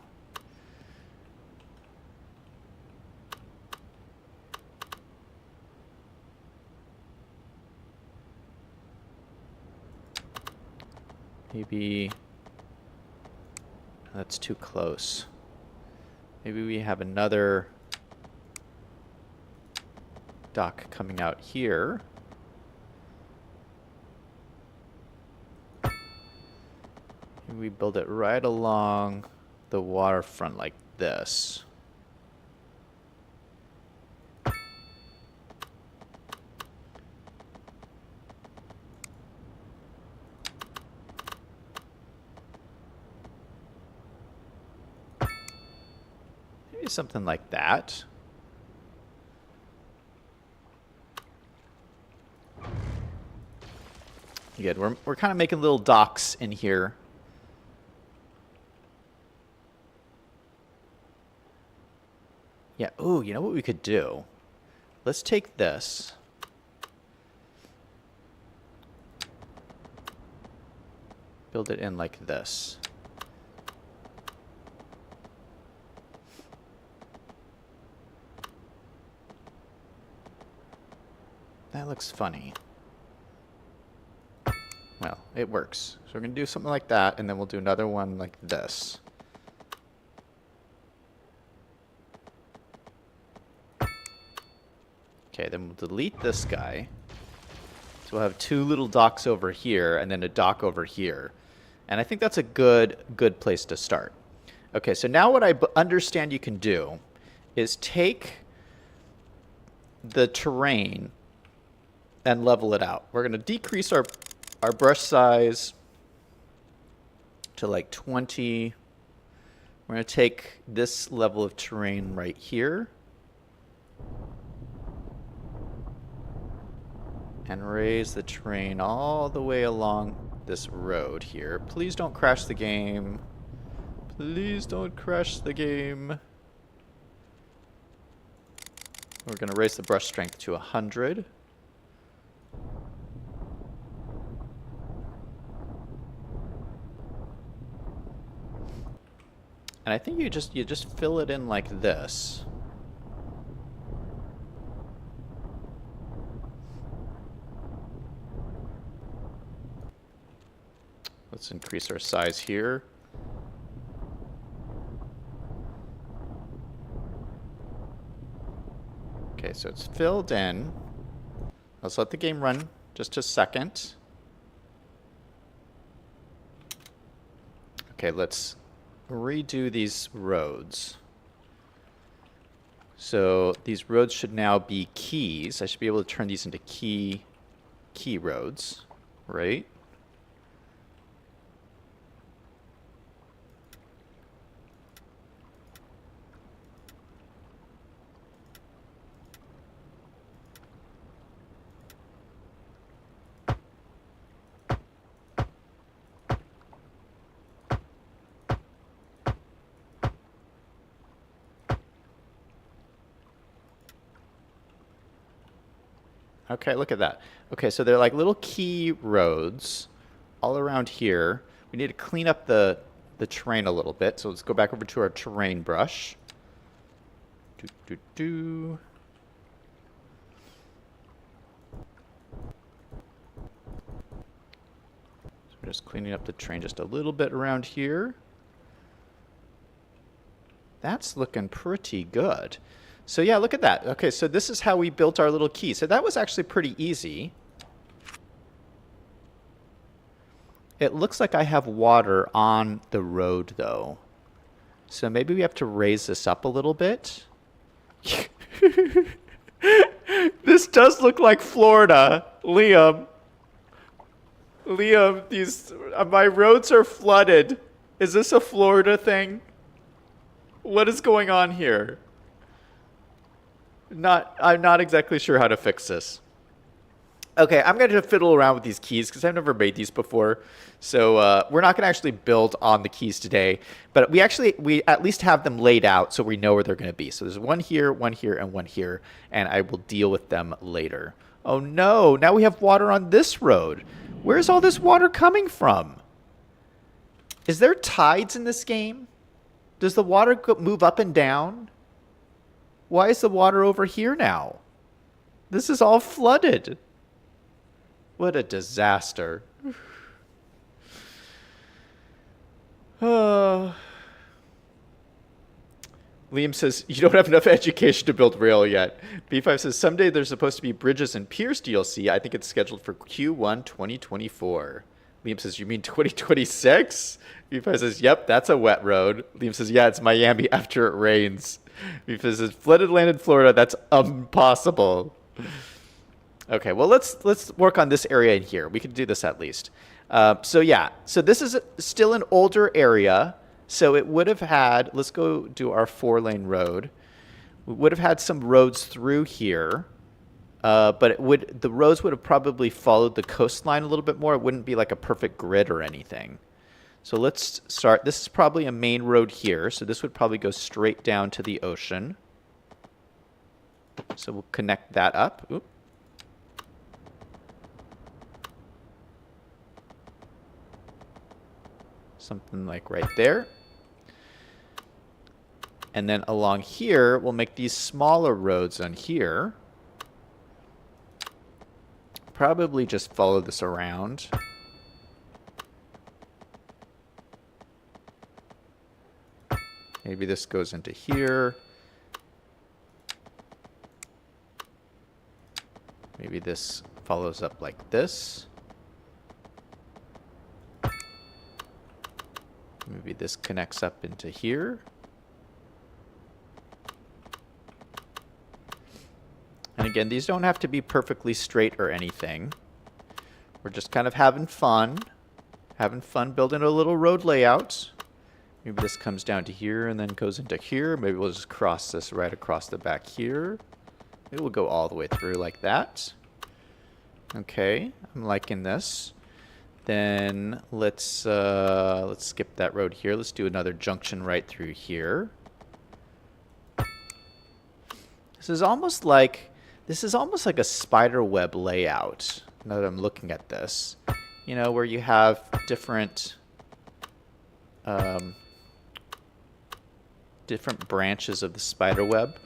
Maybe that's too close. Maybe we have another dock coming out here. We build it right along the waterfront like this. Maybe something like that. Good. We're kind of making little docks in here. Yeah, ooh, you know what we could do? Let's take this. Build it in like this. That looks funny. Well, it works. So we're going to do something like that, and then we'll do another one like this. Okay, then we'll delete this guy. So we'll have two little docks over here and then a dock over here. And I think that's a good place to start. Okay, so now what I understand you can do is take the terrain and level it out. We're going to decrease our brush size to like 20. We're going to take this level of terrain right here and raise the terrain all the way along this road here. Please don't crash the game. Please don't crash the game. We're going to raise the brush strength to 100. And I think you just fill it in like this. Let's increase our size here. Okay, so it's filled in. Let's let the game run just a second. Okay, let's redo these roads. So these roads should now be keys. I should be able to turn these into key roads, right? Okay, look at that. Okay, so they're like little key roads all around here. We need to clean up the terrain a little bit. So let's go back over to our terrain brush. So we're just cleaning up the terrain just a little bit around here. That's looking pretty good. So yeah, look at that. Okay, so this is how we built our little key. So that was actually pretty easy. It looks like I have water on the road, though. So maybe we have to raise this up a little bit. This does look like Florida, Liam. Liam, these my roads are flooded. Is this a Florida thing? What is going on here? I'm not exactly sure how to fix this. Okay, I'm going to fiddle around with these keys because I've never made these before. So we're not going to actually build on the keys today. But we at least have them laid out so we know where they're going to be. So there's one here, and one here. And I will deal with them later. Oh no, now we have water on this road. Where's all this water coming from? Is there tides in this game? Does the water move up and down? Why is the water over here now? This is all flooded. What a disaster. Liam says, you don't have enough education to build rail yet. B5 says, someday there's supposed to be bridges and piers DLC. I think it's scheduled for Q1 2024. Liam says, you mean 2026? B5 says, yep, that's a wet road. Liam says, yeah, it's Miami after it rains. B5 says, flooded land in Florida, that's impossible. Okay, well, let's work on this area in here. We can do this at least. So yeah, so this is still an older area. So it would have had, let's go do our 4-lane road. We would have had some roads through here, but the roads would have probably followed the coastline a little bit more. It wouldn't be like a perfect grid or anything. So let's start. This is probably a main road here. So this would probably go straight down to the ocean. So we'll connect that up. Oop. Something like right there. And then along here, we'll make these smaller roads on here. Probably just follow this around. Maybe this goes into here. Maybe this follows up like this. Maybe this connects up into here. And again, these don't have to be perfectly straight or anything. We're just kind of having fun building a little road layout. Maybe this comes down to here and then goes into here. Maybe we'll just cross this right across the back here. Maybe we'll go all the way through like that. Okay, I'm liking this. Then let's skip that road here. Let's do another junction right through here. This is almost like a spider web layout. Now that I'm looking at this, you know, where you have different different branches of the spider web.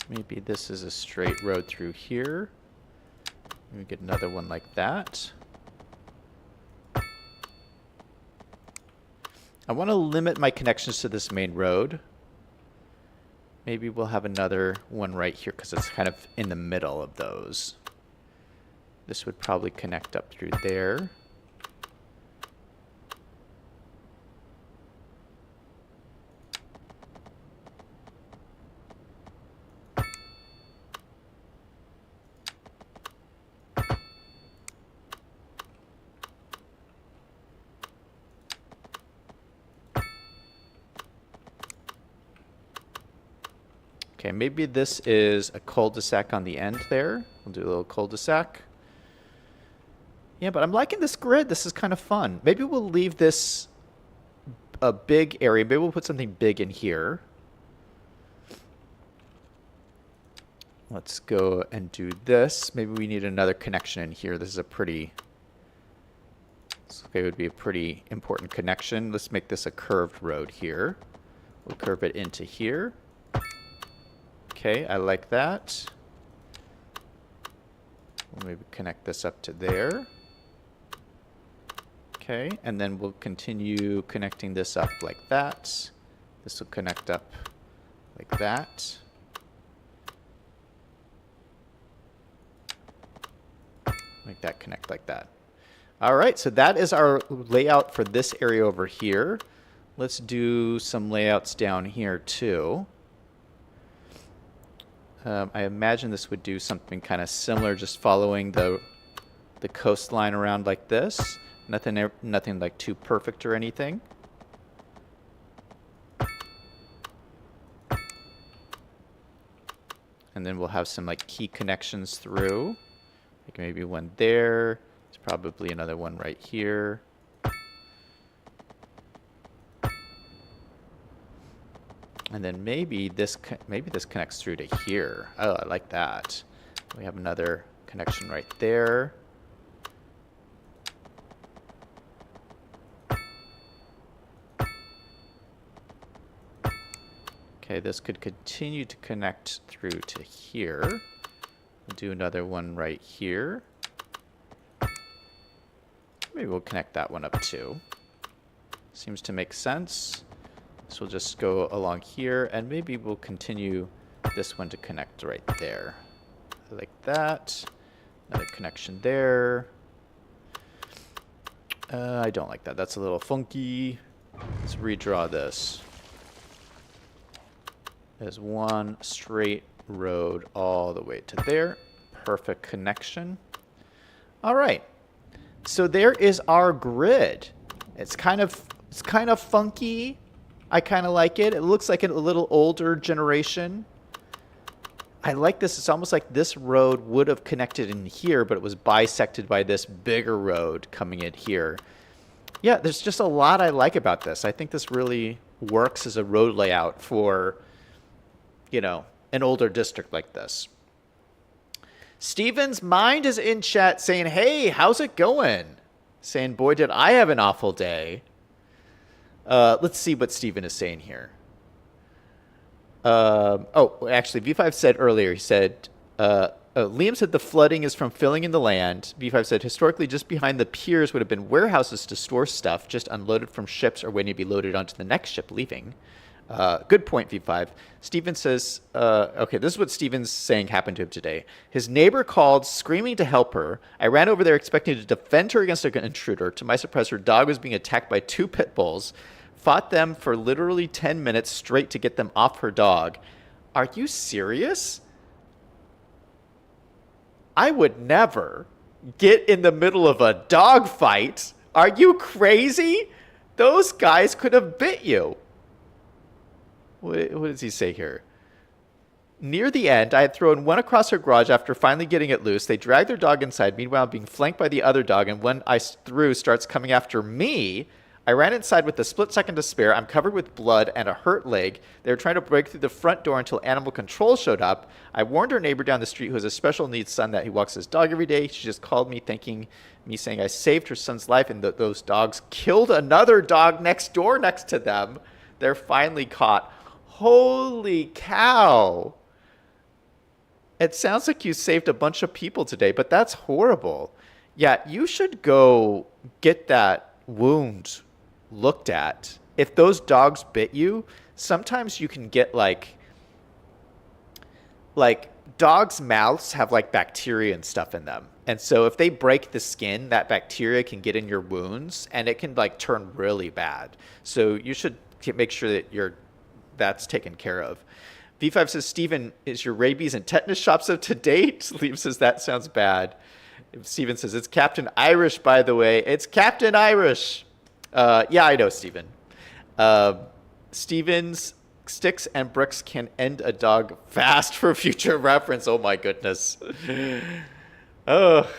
Maybe this is a straight road through here. We get another one like that. I want to limit my connections to this main road. Maybe we'll have another one right here because it's kind of in the middle of those. This would probably connect up through there. Okay, maybe this is a cul-de-sac on the end there. We'll do a little cul-de-sac. Yeah, but I'm liking this grid. This is kind of fun. Maybe we'll leave this a big area. Maybe we'll put something big in here. Let's go and do this. Maybe we need another connection in here. This is a pretty... it would be a pretty important connection. Let's make this a curved road here. We'll curve it into here. Okay, I like that. We'll maybe connect this up to there. Okay, and then we'll continue connecting this up like that. This will connect up like that. Make that connect like that. All right, so that is our layout for this area over here. Let's do some layouts down here too. I imagine this would do something kind of similar, just following the coastline around like this. Nothing like too perfect or anything. And then we'll have some like key connections through. Like maybe one there. There's probably another one right here. And then maybe this connects through to here. Oh, I like that. We have another connection right there. Okay, this could continue to connect through to here. We'll do another one right here. Maybe we'll connect that one up too. Seems to make sense. So we'll just go along here, and maybe we'll continue this one to connect right there. Like that. Another connection there. I don't like that. That's a little funky. Let's redraw this. There's one straight road all the way to there. Perfect connection. All right. So there is our grid. It's kind of funky. I kind of like it. It looks like a little older generation. I like this. It's almost like this road would have connected in here, but it was bisected by this bigger road coming in here. Yeah, there's just a lot I like about this. I think this really works as a road layout for, you know, an older district like this. Steven's Mind is in chat saying, hey, how's it going? Saying, boy, did I have an awful day. Let's see what Steven is saying here. Oh, actually, V5 said earlier, he said, Liam said the flooding is from filling in the land. V5 said, historically, just behind the piers would have been warehouses to store stuff, just unloaded from ships or waiting to be loaded onto the next ship leaving. Good point, V5. Steven says, okay, this is what Steven's saying happened to him today. His neighbor called, screaming to help her. I ran over there expecting to defend her against an intruder. To my surprise, her dog was being attacked by 2 pit bulls. Fought them for literally 10 minutes straight to get them off her dog. Are you serious? I would never get in the middle of a dog fight. Are you crazy? Those guys could have bit you. What does he say here? Near the end, I had thrown one across her garage after finally getting it loose. They dragged their dog inside, meanwhile being flanked by the other dog, and when I threw starts coming after me. I ran inside with a split second to spare. I'm covered with blood and a hurt leg. They were trying to break through the front door until animal control showed up. I warned her neighbor down the street who has a special needs son that he walks his dog every day. She just called me thanking me, saying I saved her son's life, and those dogs killed another dog next door next to them. They're finally caught. Holy cow. It sounds like you saved a bunch of people today, but that's horrible. Yeah, you should go get that wound looked at. If those dogs bit you, sometimes you can get like dogs' mouths have like bacteria and stuff in them. And so if they break the skin, that bacteria can get in your wounds and it can like turn really bad. So you should make sure that that's taken care of. V5 says, Steven, is your rabies and tetanus shots up to date? Liam says, that sounds bad. Steven says, it's Captain Irish, by the way. It's Captain Irish. Yeah, I know, Steven. Steven's sticks and bricks can end a dog fast for future reference. Oh, my goodness. Oh.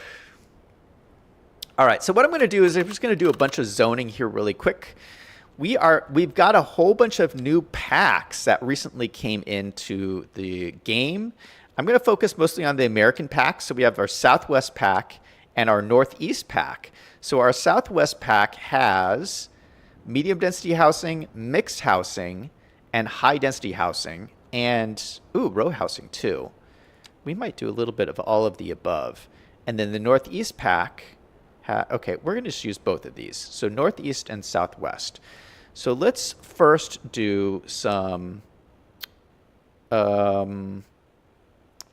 All right, so what I'm going to do is I'm just going to do a bunch of zoning here really quick. We've got a whole bunch of new packs that recently came into the game. I'm going to focus mostly on the American pack. So we have our Southwest pack and our Northeast pack. So our Southwest pack has medium density housing, mixed housing, and high density housing, and row housing too. We might do a little bit of all of the above. And then the Northeast pack, okay, we're going to just use both of these. So Northeast and Southwest. So let's first do some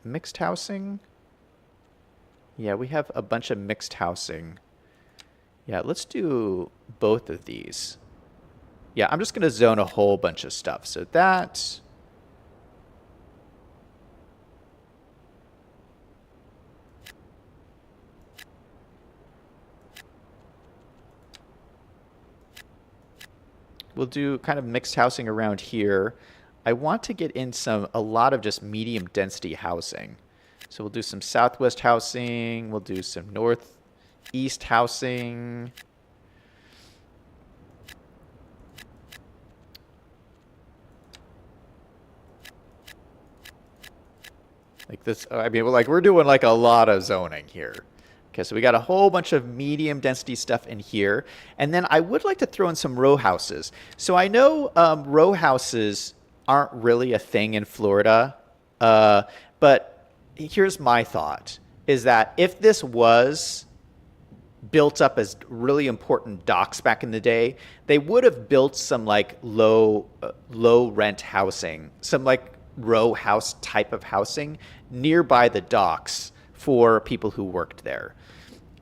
mixed housing. Yeah, we have a bunch of mixed housing. Yeah, let's do both of these. Yeah, I'm just going to zone a whole bunch of stuff. So that. We'll do kind of mixed housing around here. I want to get in a lot of just medium density housing. So we'll do some Southwest housing. We'll do some Northeast housing. Like this, I mean, we're doing like a lot of zoning here. Okay, so we got a whole bunch of medium density stuff in here. And then I would like to throw in some row houses. So I know row houses aren't really a thing in Florida. But here's my thought, is that if this was built up as really important docks back in the day, they would have built some like low rent housing, some like row house type of housing nearby the docks for people who worked there.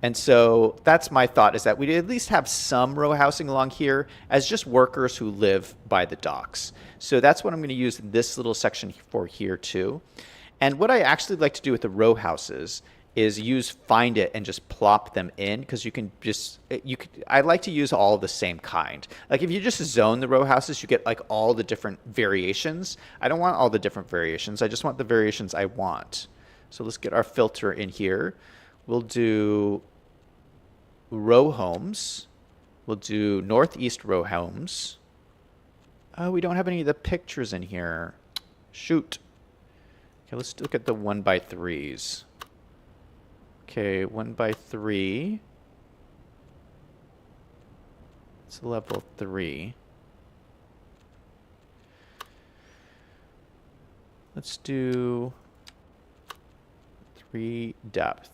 And so that's my thought, is that we'd at least have some row housing along here as just workers who live by the docks. So that's what I'm going to use this little section for here too. And what I actually like to do with the row houses is use find it and just plop them in, because I like to use all of the same kind. Like if you just zone the row houses, you get like all the different variations. I don't want all the different variations. I just want the variations I want. So let's get our filter in here. We'll do row homes. We'll do Northeast row homes. Oh, we don't have any of the pictures in here. Shoot. Okay, let's look at the 1x3s. Okay, 1x3. It's level 3. Let's do 3 depth.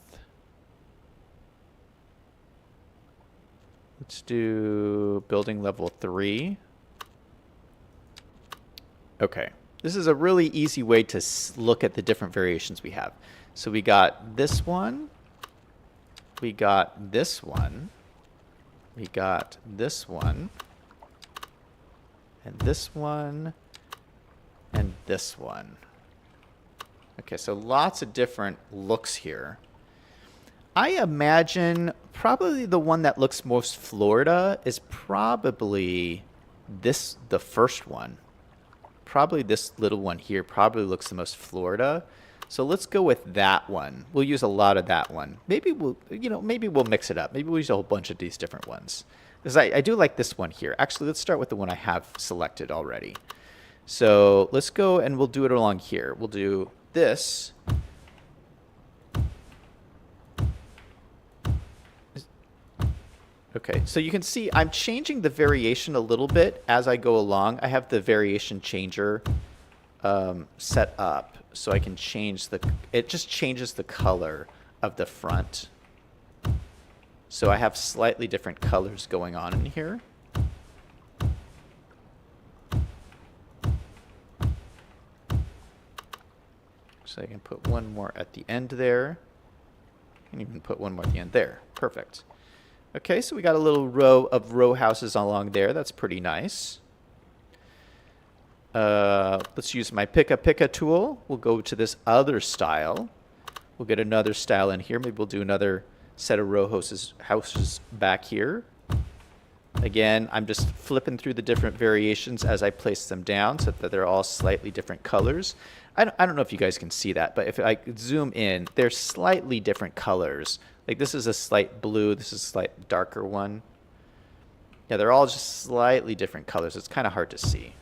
Let's do building level 3. Okay. This is a really easy way to look at the different variations we have. So we got this one. We got this one. We got this one. And this one. And this one. Okay, so lots of different looks here. I imagine probably the one that looks most Florida is probably the first one. probably this little one here probably looks the most Florida. So let's go with that one. We'll use a lot of that one. Maybe maybe we'll mix it up. Maybe we'll use a whole bunch of these different ones. Because I do like this one here. Actually, let's start with the one I have selected already. So let's go and we'll do it along here. We'll do this. Okay, so you can see I'm changing the variation a little bit as I go along. I have the variation changer set up so I can change it just changes the color of the front. So I have slightly different colors going on in here. So I can put one more at the end there. I can even put one more at the end there. Perfect. Okay, so we got a little row of row houses along there. That's pretty nice. Let's use my Pika tool. We'll go to this other style. We'll get another style in here. Maybe we'll do another set of row houses back here. Again, I'm just flipping through the different variations as I place them down so that they're all slightly different colors. I don't know if you guys can see that, but if I zoom in, they're slightly different colors. Like this is a slight blue, this is a slight darker one. Yeah, they're all just slightly different colors. It's kind of hard to see.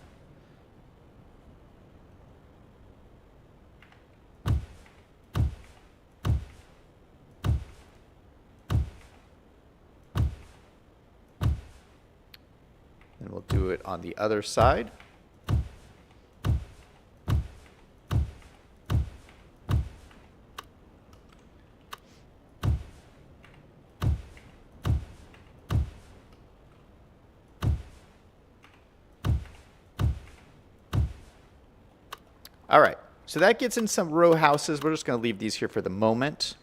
And we'll do it on the other side. All right, so that gets in some row houses. We're just going to leave these here for the moment,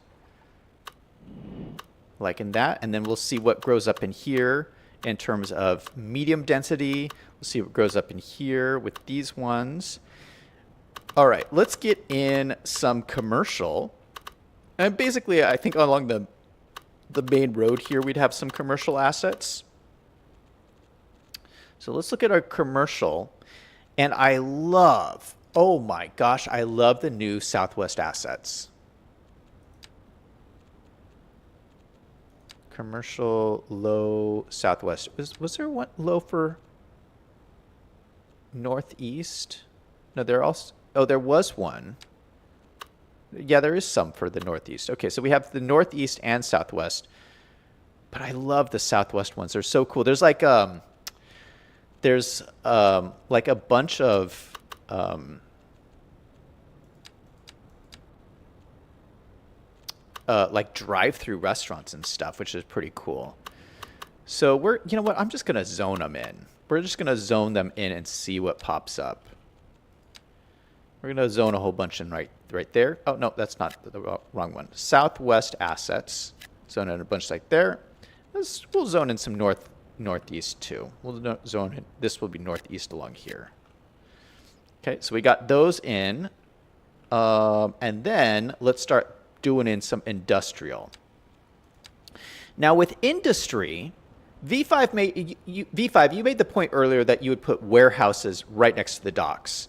like in that. And then we'll see what grows up in here in terms of medium density. We'll see what grows up in here with these ones. All right, let's get in some commercial. And basically, I think along the main road here, we'd have some commercial assets. So let's look at our commercial. And I love... oh my gosh, I love the new Southwest assets. Commercial low Southwest. Was there one low for Northeast? No, there also, oh, there was one. Yeah, there is some for the Northeast. Okay, so we have the Northeast and Southwest. But I love the Southwest ones. They're so cool. There's like a bunch of like drive-through restaurants and stuff, which is pretty cool. So you know what? I'm just gonna zone them in. We're just gonna zone them in and see what pops up. We're gonna zone a whole bunch in right there. Oh no, that's not the wrong one. Southwest assets. Zone in a bunch like there. We'll zone in some northeast too. We'll zone in. This will be northeast along here. Okay, so we got those in, and then let's start doing in some industrial. Now with industry, V5 you made the point earlier that you would put warehouses right next to the docks.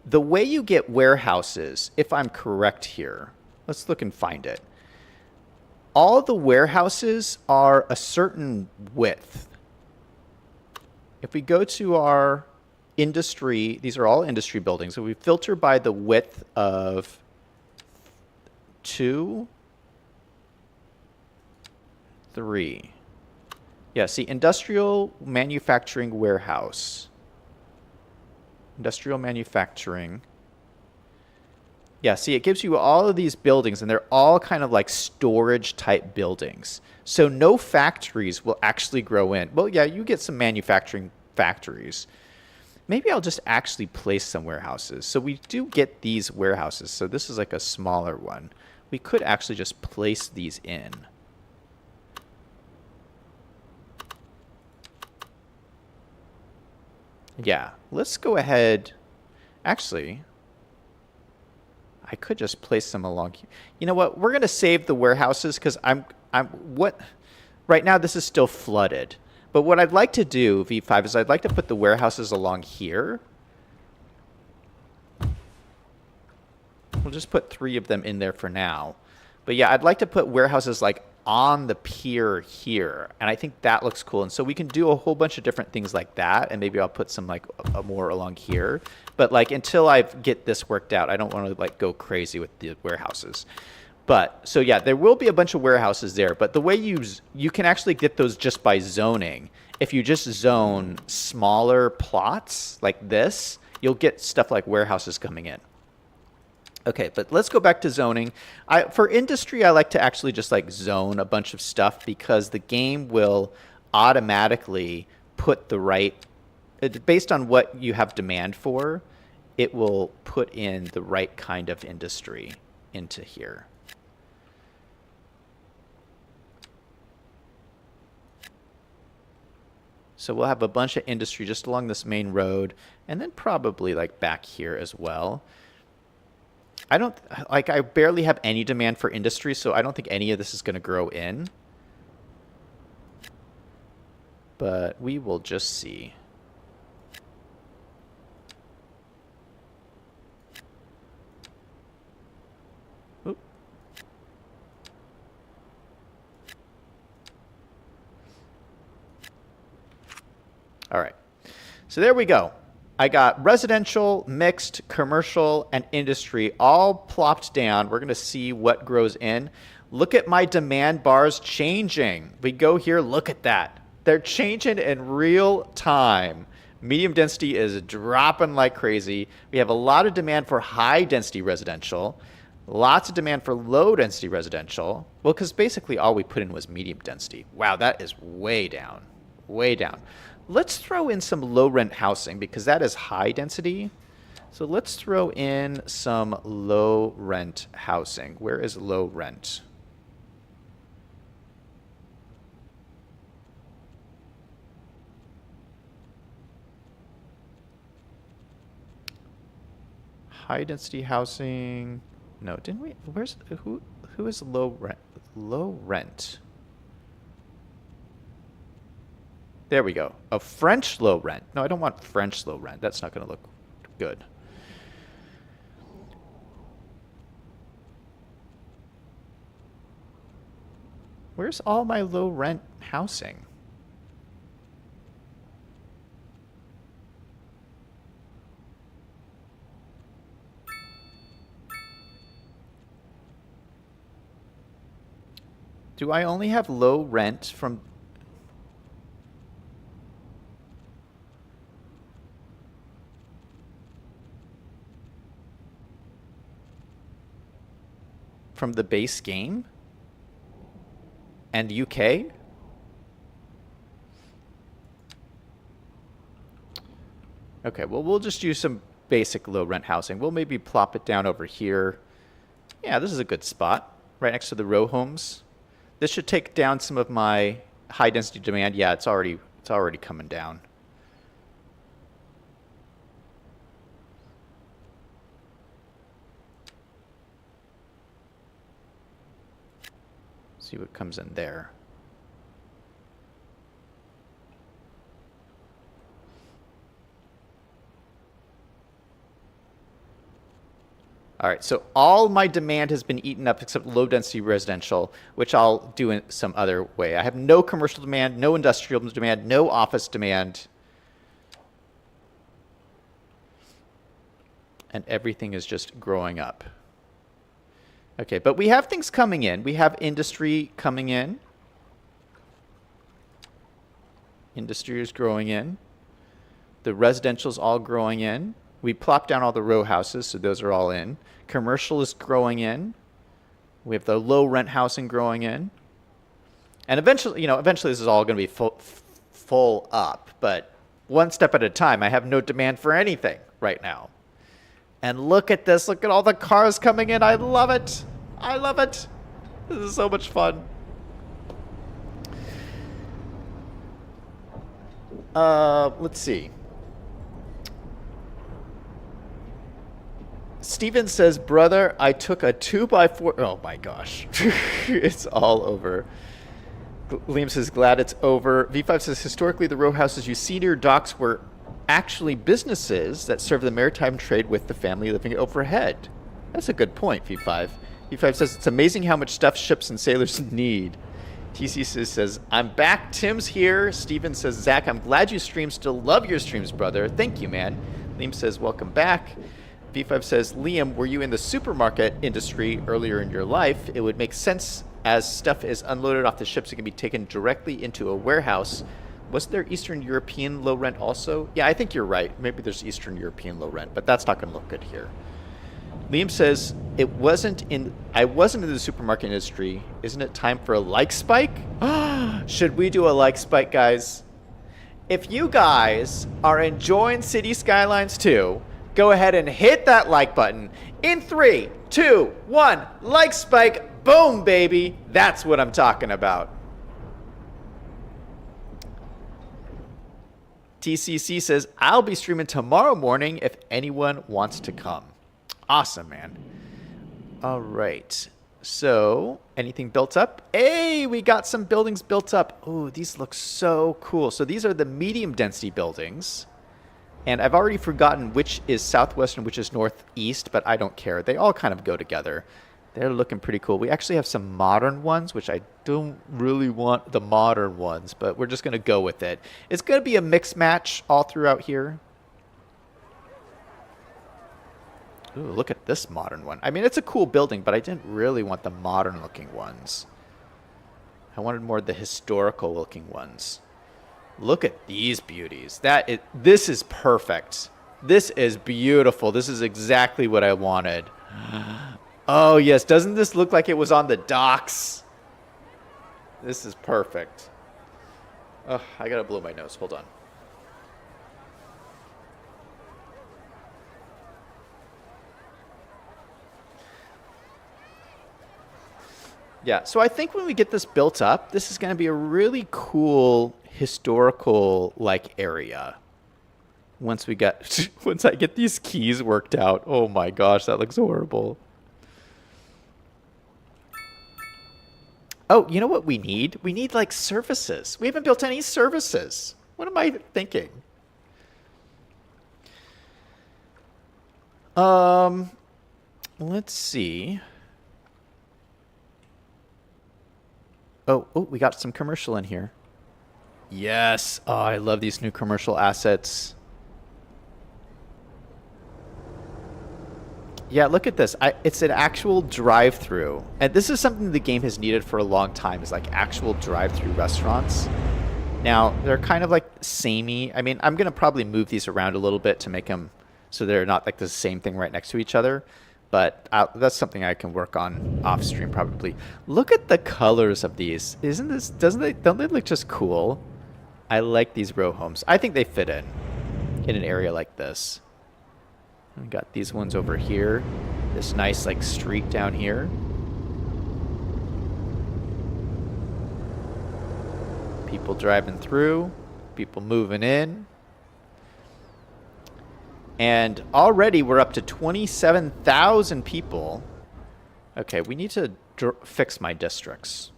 The way you get warehouses, if I'm correct here, let's look and find it. All the warehouses are a certain width. If we go to our industry, these are all industry buildings, so we filter by the width of 2, 3. Yeah, see, industrial manufacturing warehouse. Industrial manufacturing. Yeah, see, it gives you all of these buildings, and they're all kind of like storage type buildings. So no factories will actually grow in. Well, yeah, you get some manufacturing factories. Maybe I'll just actually place some warehouses. So we do get these warehouses. So this is like a smaller one. We could actually just place these in. Yeah, let's go ahead. Actually, I could just place them along here. You know what? We're going to save the warehouses because right now this is still flooded. But what I'd like to do, V5, is I'd like to put the warehouses along here. We'll just put 3 of them in there for now. But yeah, I'd like to put warehouses like on the pier here, and I think that looks cool. And so we can do a whole bunch of different things like that, and maybe I'll put some like a more along here. But like until I get this worked out, I don't want to like go crazy with the warehouses. But so yeah, there will be a bunch of warehouses there, but the way you can actually get those just by zoning. If you just zone smaller plots like this, you'll get stuff like warehouses coming in. Okay, but let's go back to zoning. For industry, I like to actually just like zone a bunch of stuff because the game will automatically put the right, based on what you have demand for, it will put in the right kind of industry into here. So we'll have a bunch of industry just along this main road, and then probably like back here as well. I barely have any demand for industry, so I don't think any of this is going to grow in. But we will just see. Oop. All right, so there we go. I got residential, mixed, commercial, and industry all plopped down. We're going to see what grows in. Look at my demand bars changing. We go here, look at that. They're changing in real time. Medium density is dropping like crazy. We have a lot of demand for high density residential, lots of demand for low density residential. Well, because basically all we put in was medium density. Wow, that is way down, way down. Let's throw in some low rent housing because that is high density. So let's throw in some low rent housing. Where is low rent? High density housing. No, didn't we? Where's who is low rent? Low rent. There we go. A French low rent. No, I don't want French low rent. That's not going to look good. Where's all my low rent housing? Do I only have low rent from... from the base game and UK? Okay, well, we'll just use some basic low rent housing. We'll maybe plop it down over here. Yeah, this is a good spot, right next to the row homes. This should take down some of my high density demand. Yeah, it's already coming down. See what comes in there. All right, so all my demand has been eaten up except low density residential, which I'll do in some other way. I have no commercial demand, no industrial demand, no office demand. And everything is just growing up. Okay, but we have things coming in. We have industry coming in. Industry is growing in. The residential's all growing in. We plop down all the row houses, so those are all in. Commercial is growing in. We have the low rent housing growing in. And eventually, eventually this is all going to be full up, but one step at a time. I have no demand for anything right now. And look at this. Look at all the cars coming in. I love it. I love it. This is so much fun. Let's see. Steven says, brother, I took a 2x4. Oh my gosh. It's all over. Liam says, glad it's over. V5 says, historically, the row houses you see near docks were actually businesses that serve the maritime trade with the family living overhead. That's a good point, V5. V5 says, it's amazing how much stuff ships and sailors need. TC says, I'm back. Tim's here. Steven says, Zach, I'm glad you stream. Still love your streams, brother. Thank you, man. Liam says, welcome back. V5 says, Liam, were you in the supermarket industry earlier in your life? It would make sense as stuff is unloaded off the ships. It can be taken directly into a warehouse. Was there Eastern European low rent also? Yeah, I think you're right. Maybe there's Eastern European low rent, but that's not going to look good here. Liam says, I wasn't in the supermarket industry. Isn't it time for a like spike? Should we do a like spike, guys? If you guys are enjoying Cities Skylines 2, go ahead and hit that like button. In 3, 2, 1, like spike. Boom, baby. That's what I'm talking about. TCC says, I'll be streaming tomorrow morning if anyone wants to come. Awesome, man. All right. So, anything built up? Hey, we got some buildings built up. Oh, these look so cool. So these are the medium density buildings. And I've already forgotten which is southwest and which is northeast, but I don't care. They all kind of go together. They're looking pretty cool. We actually have some modern ones, which I don't really want the modern ones, but we're just going to go with it. It's going to be a mix match all throughout here. Ooh, look at this modern one. I mean, it's a cool building, but I didn't really want the modern looking ones. I wanted more of the historical looking ones. Look at these beauties. This is perfect. This is beautiful. This is exactly what I wanted. Oh, yes. Doesn't this look like it was on the docks? This is perfect. Oh, I got to blow my nose. Hold on. Yeah, so I think when we get this built up, this is going to be a really cool historical like area. Once I get these keys worked out. Oh my gosh, that looks horrible. Oh, you know what we need? We need like services. We haven't built any services. What am I thinking? Let's see. Oh, we got some commercial in here. Yes. Oh, I love these new commercial assets. Yeah, look at this. It's an actual drive-through. And this is something the game has needed for a long time, is like actual drive-through restaurants. Now, they're kind of like samey. I mean, I'm going to probably move these around a little bit to make them so they're not like the same thing right next to each other. But that's something I can work on off stream probably. Look at the colors of these. Don't they look just cool? I like these row homes. I think they fit in an area like this. We got these ones over here. This nice like street down here. People driving through, people moving in. And already we're up to 27,000 people. Okay, we need to fix my districts.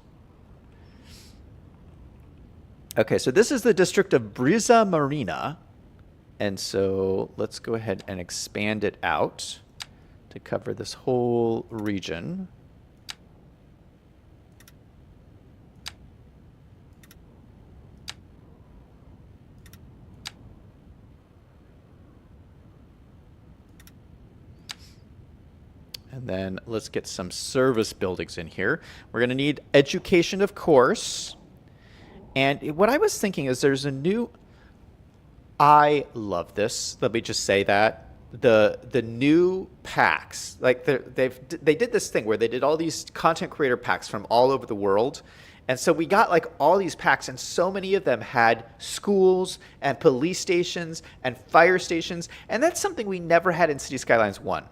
Okay, so this is the district of Brisa Marina. And so let's go ahead and expand it out to cover this whole region. And then let's get some service buildings in here. We're going to need education, of course. And what I was thinking is there's a new... I love this. Let me just say that. The new packs, like they did this thing where they did all these content creator packs from all over the world. And so we got like all these packs, and so many of them had schools and police stations and fire stations. And that's something we never had in Cities Skylines 1.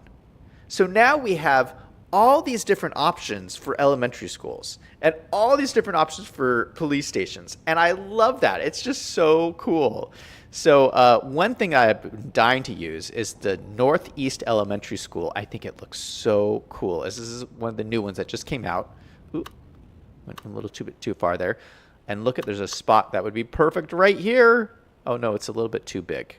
So now we have all these different options for elementary schools and all these different options for police stations. And I love that. It's just so cool. So one thing I've been dying to use is the Northeast Elementary School. I think it looks so cool. This is one of the new ones that just came out. Ooh, went a little too far there. And look at, there's a spot that would be perfect right here. Oh no, it's a little bit too big.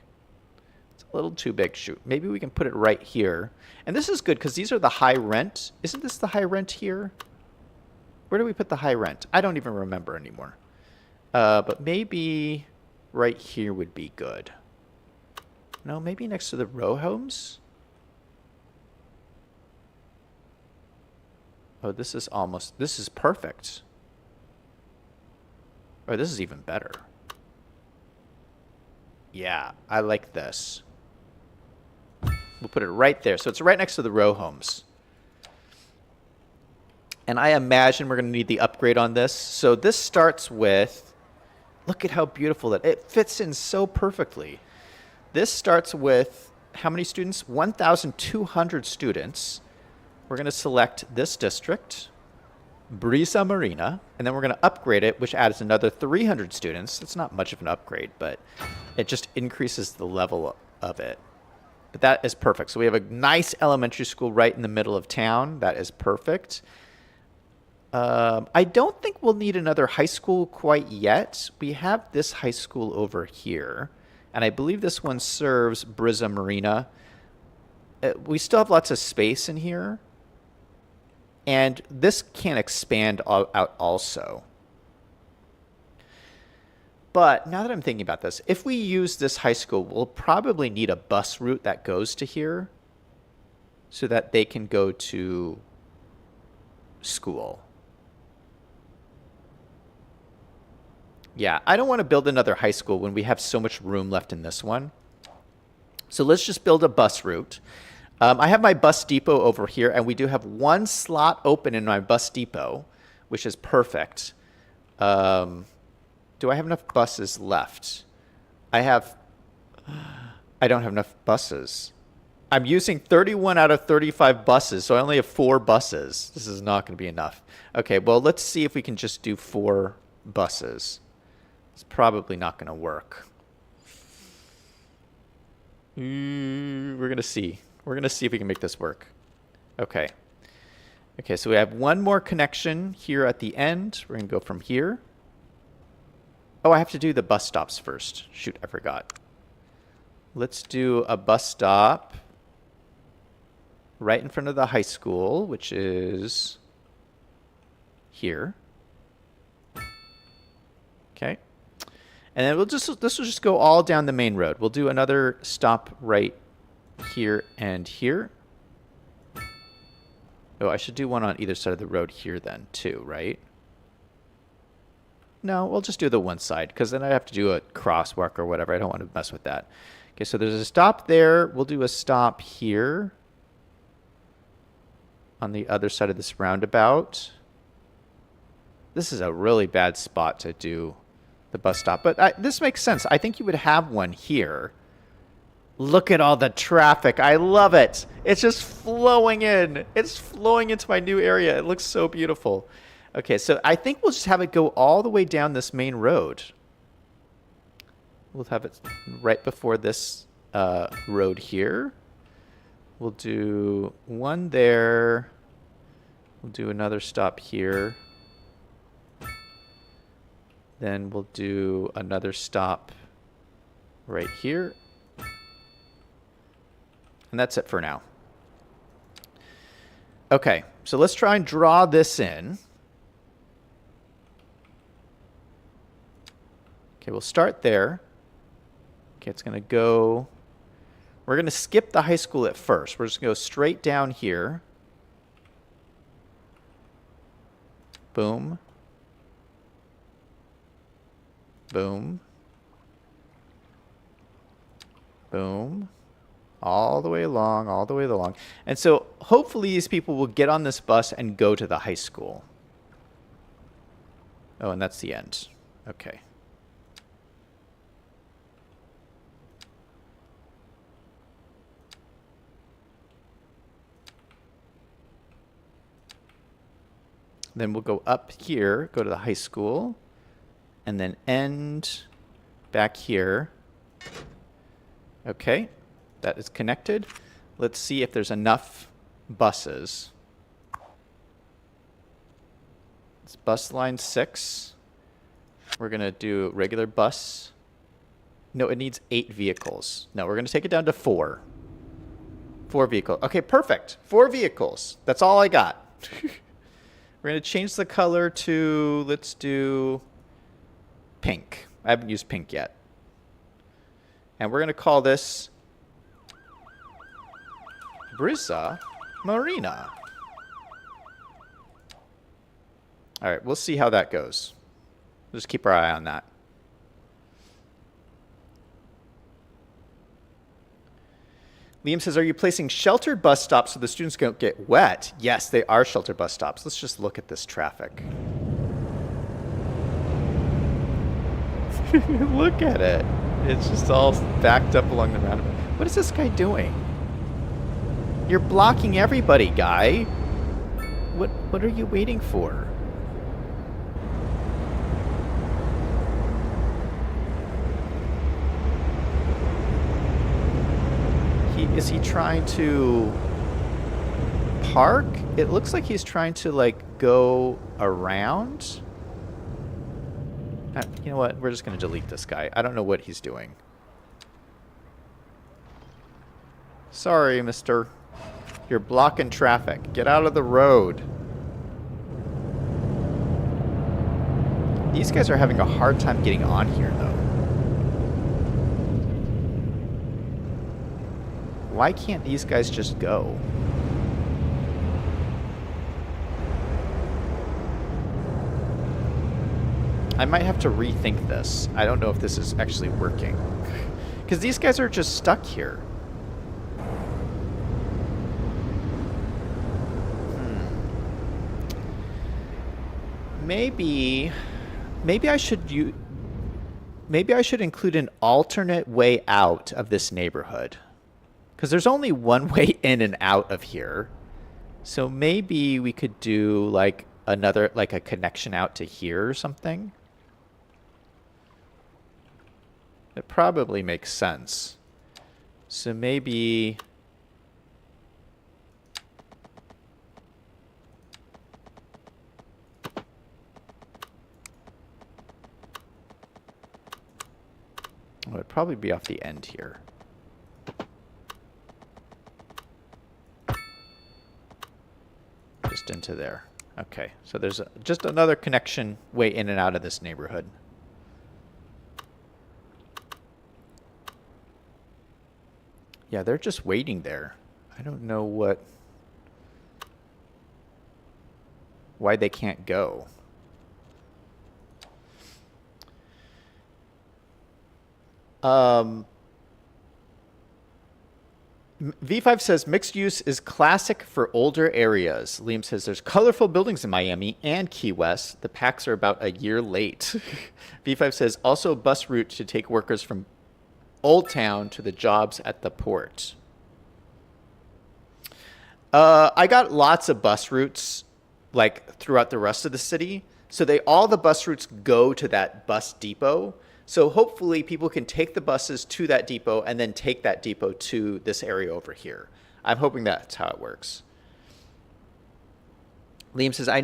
It's A little too big. Shoot. Maybe we can put it right here. And this is good because these are the high rent. Isn't this the high rent here? Where do we put the high rent? I don't even remember anymore. But maybe right here would be good. No, maybe next to the row homes? Oh, this is perfect. Oh, this is even better. Yeah, I like this. We'll put it right there. So it's right next to the row homes. And I imagine we're going to need the upgrade on this. So this starts with, look at how beautiful that, it fits in so perfectly. This starts with how many students? 1,200 students. We're going to select this district, Brisa Marina, and then we're going to upgrade it, which adds another 300 students. It's not much of an upgrade, but it just increases the level of it. But that is perfect. So we have a nice elementary school right in the middle of town. That is perfect. I don't think we'll need another high school quite yet. We have this high school over here, and I believe this one serves Brisa Marina. We still have lots of space in here. And this can expand out also. But now that I'm thinking about this, if we use this high school, we'll probably need a bus route that goes to here so that they can go to school. Yeah, I don't want to build another high school when we have so much room left in this one. So let's just build a bus route. I have my bus depot over here, and we do have one slot open in my bus depot, which is perfect. Do I have enough buses left? I don't have enough buses. I'm using 31 out of 35 buses, so I only have 4 buses. This is not going to be enough. Okay, well, let's see if we can just do 4 buses. It's probably not going to work. We're going to see. We're going to see if we can make this work. Okay. Okay, so we have one more connection here at the end. We're going to go from here. Oh, I have to do the bus stops first. Shoot, I forgot. Let's do a bus stop right in front of the high school, which is here. Okay. And then this will just go all down the main road. We'll do another stop right here and here. Oh, I should do one on either side of the road here then too, right? No, we'll just do the one side because then I have to do a crosswalk or whatever. I don't want to mess with that. Okay, so there's a stop there. We'll do a stop here on the other side of this roundabout. This is a really bad spot to do the bus stop, but this makes sense. I think you would have one here. Look at all the traffic. I love it. It's just flowing in. It's flowing into my new area. It looks so beautiful. Okay, so I think we'll just have it go all the way down this main road. We'll have it right before this road here. We'll do one there. We'll do another stop here. Then we'll do another stop right here. And that's it for now. Okay, so let's try and draw this in. Okay, we'll start there. Okay, it's going to go... We're going to skip the high school at first. We're just going to go straight down here. Boom. Boom. Boom. All the way along, all the way along. And so hopefully these people will get on this bus and go to the high school. Oh, and that's the end. Okay. Then we'll go up here, go to the high school, and then end back here. Okay. That is connected. Let's see if there's enough buses. It's bus line 6. We're going to do regular bus No, it needs 8 vehicles. No, we're going to take it down to 4. 4 vehicles. Okay, perfect. 4 vehicles. That's all I got. We're going to change the color to, let's do pink. I haven't used pink yet. And we're going to call this Brisa Marina. All right, we'll see how that goes. We'll just keep our eye on that. Liam says, are you placing sheltered bus stops so the students don't get wet? Yes, they are sheltered bus stops. Let's just look at this traffic. Look at it. It's just all backed up along the roundabout. What is this guy doing? You're blocking everybody, guy. What are you waiting for? Is he trying to park? It looks like he's trying to, like, go around. You know what? We're just going to delete this guy. I don't know what he's doing. Sorry, mister. You're blocking traffic. Get out of the road. These guys are having a hard time getting on here, though. Why can't these guys just go? I might have to rethink this. I don't know if this is actually working. Because these guys are just stuck here. Maybe I should maybe I should include an alternate way out of this neighborhood. Because there's only one way in and out of here. So maybe we could do like another, like a connection out to here or something. It probably makes sense. So maybe... Oh, it'd probably be off the end here. Just into there. Okay, so there's just another connection way in and out of this neighborhood. Yeah, they're just waiting there. I don't know why they can't go. V5 says mixed use is classic for older areas. Liam says there's colorful buildings in Miami and Key West. The packs are about a year late. V5 says also bus route to take workers from Old Town to the jobs at the port. I got lots of bus routes like throughout the rest of the city. So all the bus routes go to that bus depot. So hopefully people can take the buses to that depot and then take that depot to this area over here. I'm hoping that's how it works. Liam says, I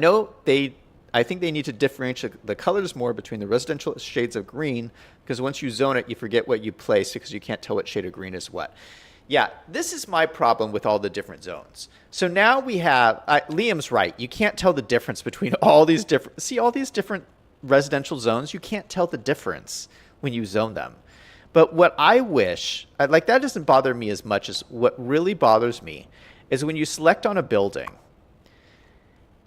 think they need to differentiate the colors more between the residential shades of green, because once you zone it, you forget what you place because you can't tell what shade of green is what. Yeah, this is my problem with all the different zones. So now we have, Liam's right, you can't tell the difference between all these different residential zones. You can't tell the difference when you zone them. But what I wish, like that doesn't bother me as much as what really bothers me is when you select on a building,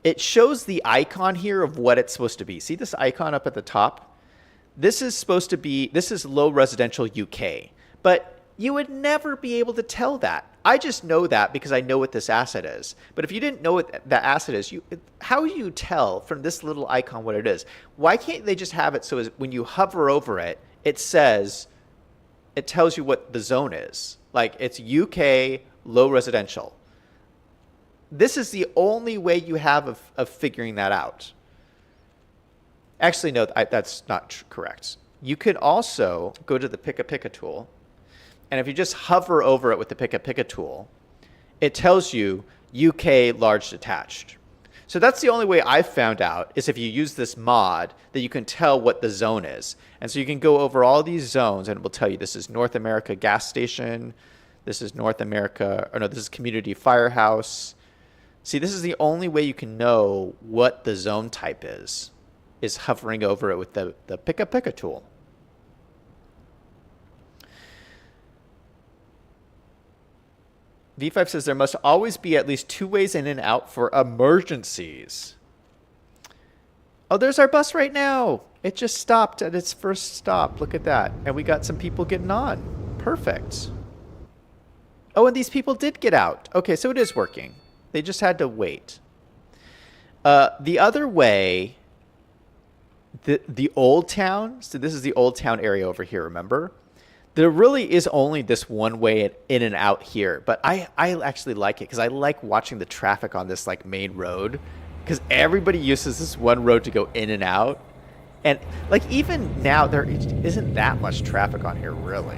it shows the icon here of what it's supposed to be. See this icon up at the top? This is low residential UK, but you would never be able to tell that. I just know that because I know what this asset is. But if you didn't know what that asset is, how do you tell from this little icon what it is? Why can't they just have it so when you hover over it, it tells you what the zone is? Like it's UK low residential. This is the only way you have of figuring that out. Actually, no, that's not correct. You could also go to the Pick a tool. And if you just hover over it with the Pick a tool, it tells you UK large detached. So that's the only way I've found out is if you use this mod that you can tell what the zone is. And so you can go over all these zones and it will tell you this is North America gas station. This is North America, or no, this is community firehouse. See, this is the only way you can know what the zone type is hovering over it with the Pika tool. V5 says there must always be at least 2 ways in and out for emergencies. Oh, there's our bus right now. It just stopped at its first stop. Look at that. And we got some people getting on. Perfect. Oh, and these people did get out. Okay, so it is working. They just had to wait. The other way, the Old Town, so this is the Old Town area over here, remember? There really is only this one way in and out here, but I actually like it because I like watching the traffic on this like main road because everybody uses this one road to go in and out. And like even now there isn't that much traffic on here really.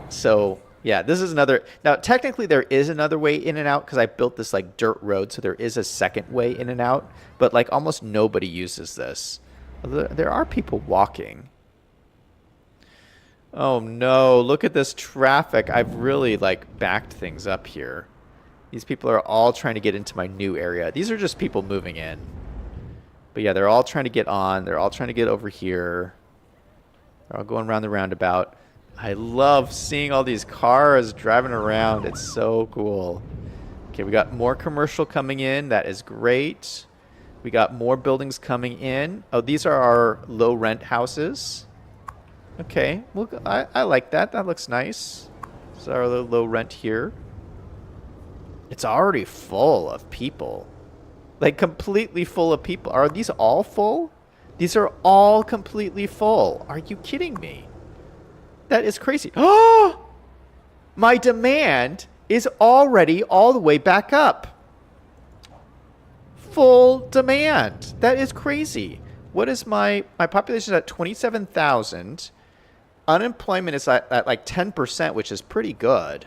So yeah, this is another. Now technically there is another way in and out because I built this like dirt road, so there is a second way in and out, but like almost nobody uses this. There are people walking. Oh no, look at this traffic. I've really like backed things up here. These people are all trying to get into my new area. These are just people moving in. But yeah, they're all trying to get on. They're all trying to get over here. They're all going around the roundabout. I love seeing all these cars driving around. It's so cool. Okay, we got more commercial coming in. That is great. We got more buildings coming in. Oh, these are our low rent houses. Okay, well, I like that. That looks nice. It's our low rent here. It's already full of people. Like, completely full of people. Are these all full? These are all completely full. Are you kidding me? That is crazy. Oh! My demand is already all the way back up. Full demand. That is crazy. What is my population is at 27,000. Unemployment is at like 10%, which is pretty good.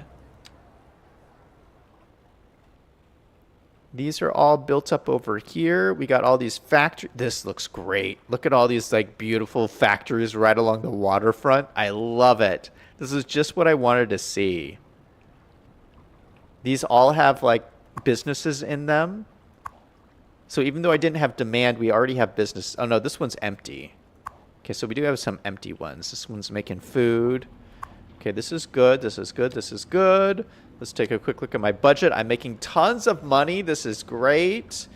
These are all built up over here. We got all these factories. This looks great. Look at all these like beautiful factories right along the waterfront. I love it. This is just what I wanted to see. These all have like businesses in them. So even though I didn't have demand, we already have business. Oh no, this one's empty. Okay, so we do have some empty ones. This one's making food. Okay, this is good. This is good. This is good. Let's take a quick look at my budget. I'm making tons of money. This is great.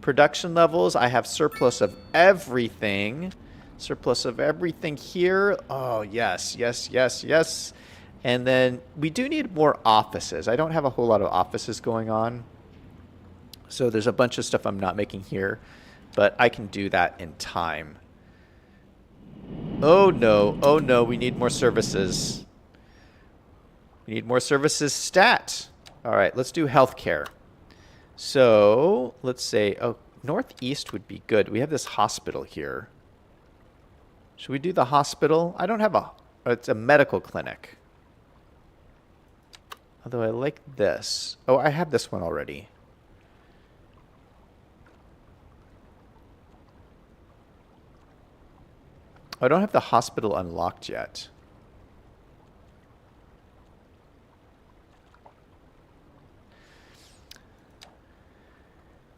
Production levels. I have surplus of everything. Surplus of everything here. Oh, yes, yes, yes, yes. And then we do need more offices. I don't have a whole lot of offices going on. So there's a bunch of stuff I'm not making here, but I can do that in time. Oh no, we need more services. We need more services stat. All right, let's do healthcare. So let's say, oh, northeast would be good. We have this hospital here. Should we do the hospital? I don't have it's a medical clinic. Although I like this. Oh, I have this one already. I don't have the hospital unlocked yet.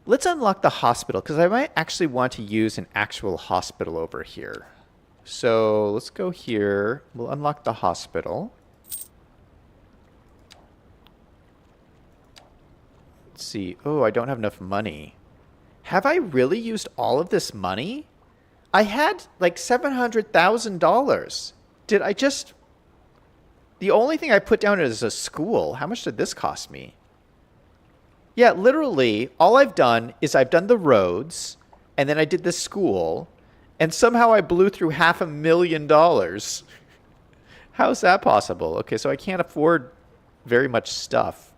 Let's unlock the hospital, because I might actually want to use an actual hospital over here. So let's go here. We'll unlock the hospital. Let's see. Oh, I don't have enough money. Have I really used all of this money? I had like $700,000. Did I just... The only thing I put down is a school. How much did this cost me? Yeah, literally, all I've done is I've done the roads, and then I did the school, and somehow I blew through $500,000. How's that possible? Okay, so I can't afford very much stuff.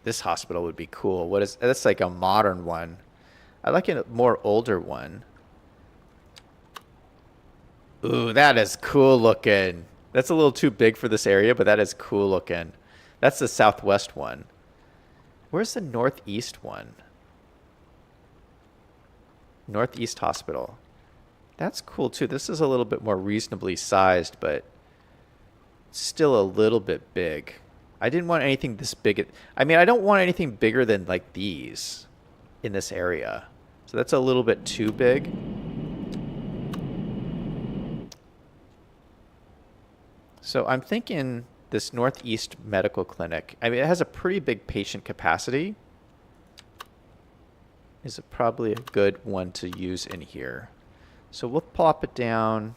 This hospital would be cool. What is that's like a modern one. I like a more older one. Ooh, that is cool looking. That's a little too big for this area, but that is cool looking. That's the southwest one. Where's the northeast one? Northeast Hospital. That's cool too. This is a little bit more reasonably sized, but still a little bit big. I didn't want anything this big. I mean, I don't want anything bigger than like these in this area. So that's a little bit too big. So I'm thinking this Northeast Medical Clinic, I mean, it has a pretty big patient capacity. Is it probably a good one to use in here? So we'll plop it down.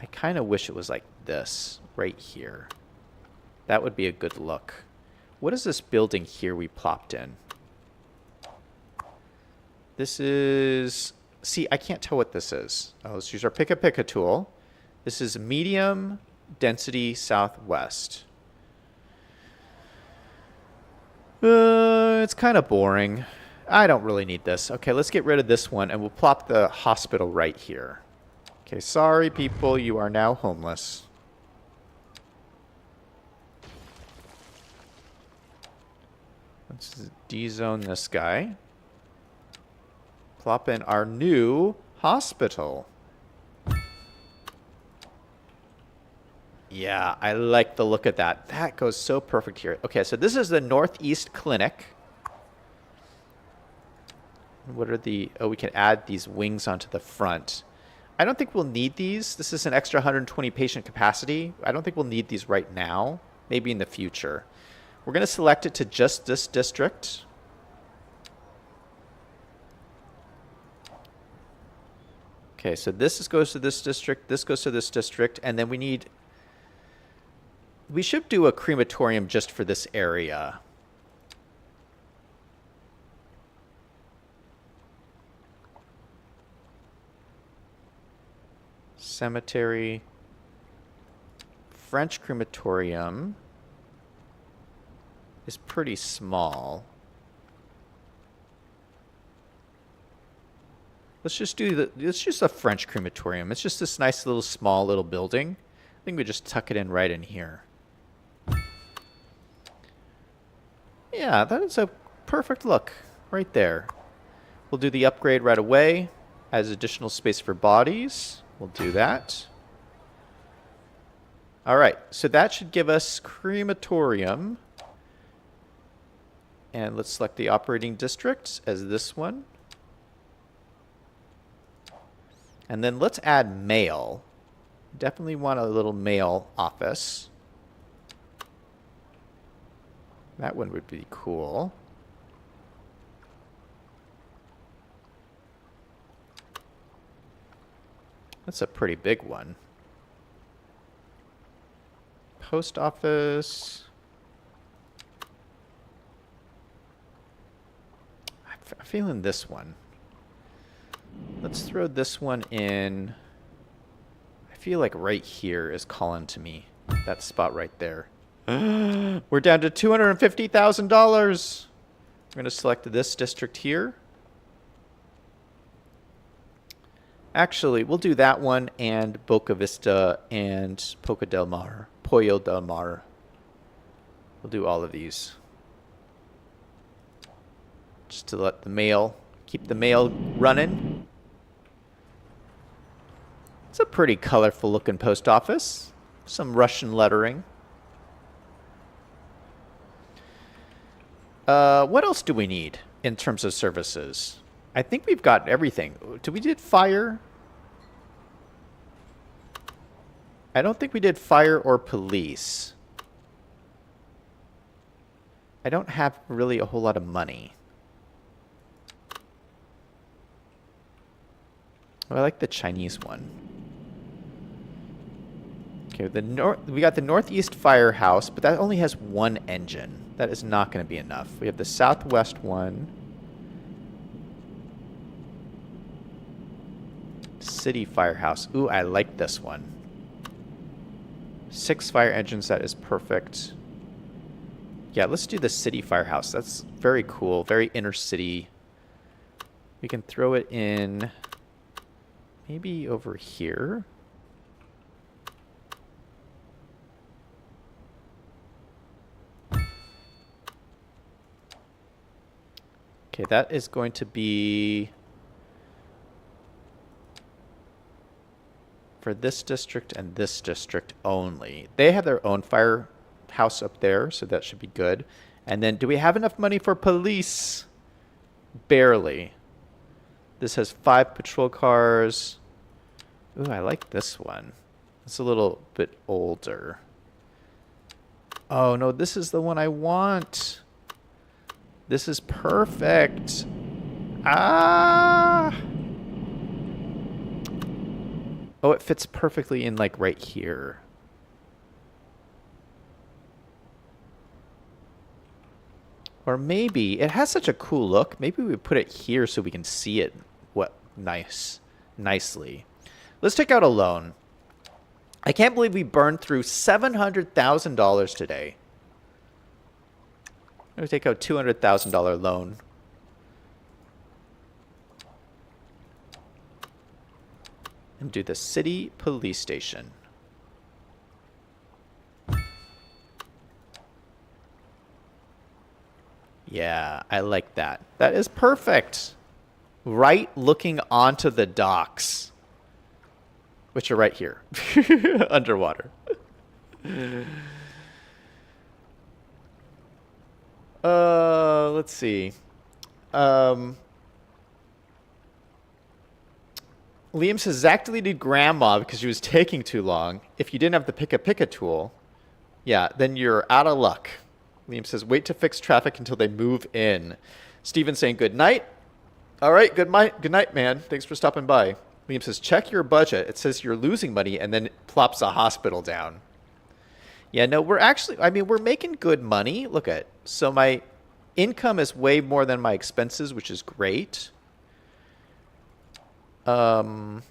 I kind of wish it was like this right here. That would be a good look. What is this building here we plopped in? This is... See, I can't tell what this is. Oh, let's use our Pick-a-Pick-a tool. This is medium density southwest. It's kind of boring. I don't really need this. Okay, let's get rid of this one, and we'll plop the hospital right here. Okay, sorry, people. You are now homeless. Let's de-zone this guy. Plop in our new hospital. Yeah, I like the look of that. That goes so perfect here. Okay, so this is the Northeast Clinic. What are the... Oh, we can add these wings onto the front. I don't think we'll need these. This is an extra 120 patient capacity. I don't think we'll need these right now. Maybe in the future. We're going to select it to just this district. Okay, so this goes to this district. This goes to this district. And then we need... We should do a crematorium just for this area. Cemetery. French crematorium is pretty small. Let's just do it's just a French crematorium. It's just this nice little small little building. I think we just tuck it in right in here. Yeah, that is a perfect look right there. We'll do the upgrade right away. As additional space for bodies. We'll do that. All right, so that should give us crematorium. And let's select the operating district as this one. And then let's add mail. Definitely want a little mail office. That one would be cool. That's a pretty big one. Post office. I'm feeling this one. Let's throw this one in. I feel like right here is calling to me. That spot right there. We're down to $250,000. We're going to select this district here. Actually, we'll do that one and Boca Vista and Pollo del Mar. We'll do all of these. Just to let the mail, keep the mail running. It's a pretty colorful looking post office. Some Russian lettering. What else do we need in terms of services? I think we've got everything. We did fire? I don't think we did fire or police. I don't have really a whole lot of money. Oh, I like the Chinese one. Okay, we got the Northeast Firehouse, but that only has one engine. That is not going to be enough. We have the Southwest one. City Firehouse. Ooh, I like this one. 6 fire engines, that is perfect. Yeah, let's do the City Firehouse. That's very cool, very inner city. We can throw it in Maybe over here. Okay, that is going to be for this district and this district only. They have their own firehouse up there, so that should be good. And then do we have enough money for police? Barely. This has 5 patrol cars. Ooh, I like this one. It's a little bit older. Oh, no, this is the one I want. This is perfect. Ah! Oh, it fits perfectly in, like, right here. Or maybe, it has such a cool look. Maybe we put it here so we can see it nicely. Let's take out a loan. I can't believe we burned through $700,000 today. I'm going to take out $200,000 loan. And do the city police station. Yeah, I like that. That is perfect. Right looking onto the docks. Which are right here. Underwater. Let's see. Liam says, Zach deleted grandma because she was taking too long. If you didn't have the Pika tool, yeah, then you're out of luck. Liam says, wait to fix traffic until they move in. Steven saying, good night. All right, good night, man. Thanks for stopping by. Liam says, check your budget. It says you're losing money, and then it plops a hospital down. Yeah, no, we're actually, I mean, we're making good money. Look at it. So my income is way more than my expenses, which is great. I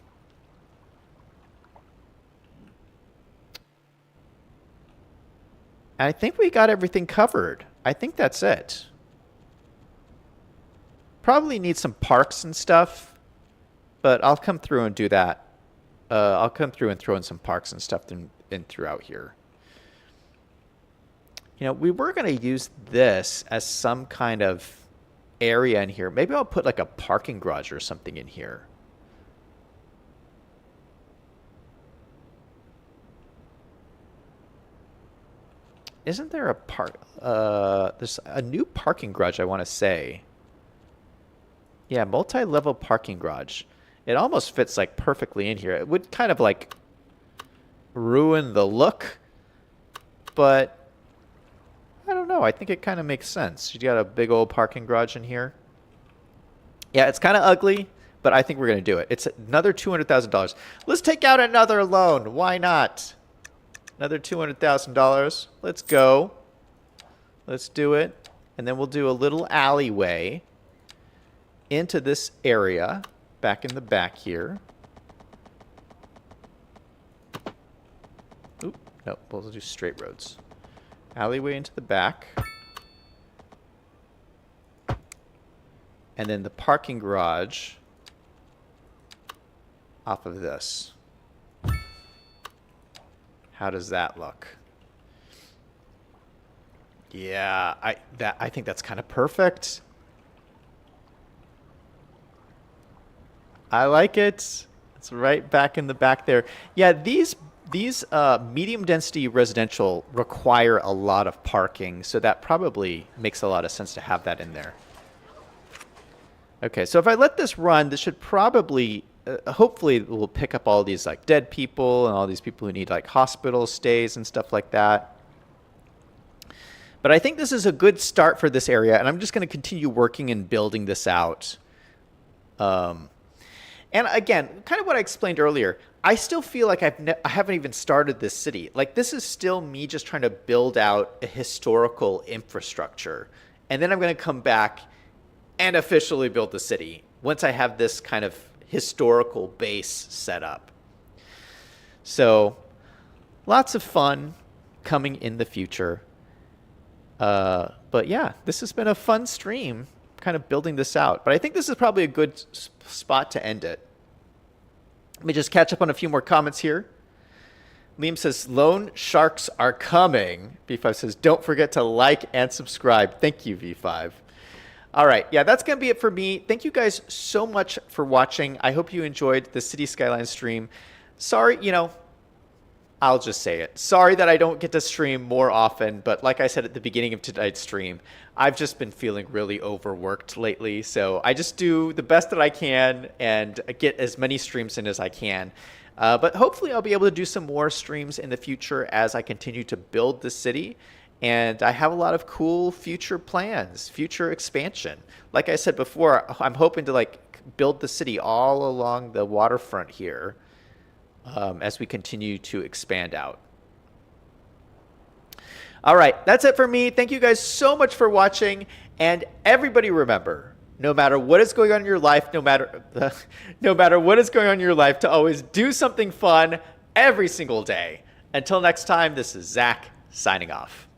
think we got everything covered. I think that's it. Probably need some parks and stuff, but I'll come through and do that. I'll come through and throw in some parks and stuff in throughout here. You know, we were going to use this as some kind of area in here. Maybe I'll put like a parking garage or something in here. Isn't there a there's a new parking garage, I want to say. Yeah, multi-level parking garage. It almost fits like perfectly in here. It would kind of like ruin the look, but I don't know. I think it kind of makes sense. You got a big old parking garage in here. Yeah, it's kind of ugly, but I think we're going to do it. It's another $200,000. Let's take out another loan. Why not? Another $200,000. Let's go. Let's do it. And then we'll do a little alleyway into this area, back in the back here. Oop, no, we'll do straight roads. Alleyway into the back. And then the parking garage off of this. How does that look? Yeah, I think that's kind of perfect. I like it. It's right back in the back there. Yeah, these medium density residential require a lot of parking, so that probably makes a lot of sense to have that in there. Okay, so if I let this run, this should probably hopefully we'll pick up all these like dead people and all these people who need like hospital stays and stuff like that. But I think this is a good start for this area, and I'm just going to continue working and building this out. And again, kind of what I explained earlier, I still feel like I haven't even started this city. Like, this is still me just trying to build out a historical infrastructure. And then I'm going to come back and officially build the city once I have this kind of historical base set up. So, lots of fun coming in the future. But yeah, this has been a fun stream, kind of building this out. But I think this is probably a good spot to end it. Let me just catch up on a few more comments here. Liam says, loan sharks are coming. V5 says, don't forget to like and subscribe. Thank you, V5. All right. Yeah, that's going to be it for me. Thank you guys so much for watching. I hope you enjoyed the City Skylines stream. Sorry, I'll just say it. Sorry that I don't get to stream more often, but like I said at the beginning of tonight's stream, I've just been feeling really overworked lately. So I just do the best that I can and get as many streams in as I can. But hopefully I'll be able to do some more streams in the future as I continue to build the city. And I have a lot of cool future plans, future expansion. Like I said before, I'm hoping to build the city all along the waterfront here. As we continue to expand out. All right, that's it for me. Thank you guys so much for watching. And everybody remember, no matter what is going on in your life, no matter what is going on in your life, to always do something fun every single day. Until next time, this is Zach signing off.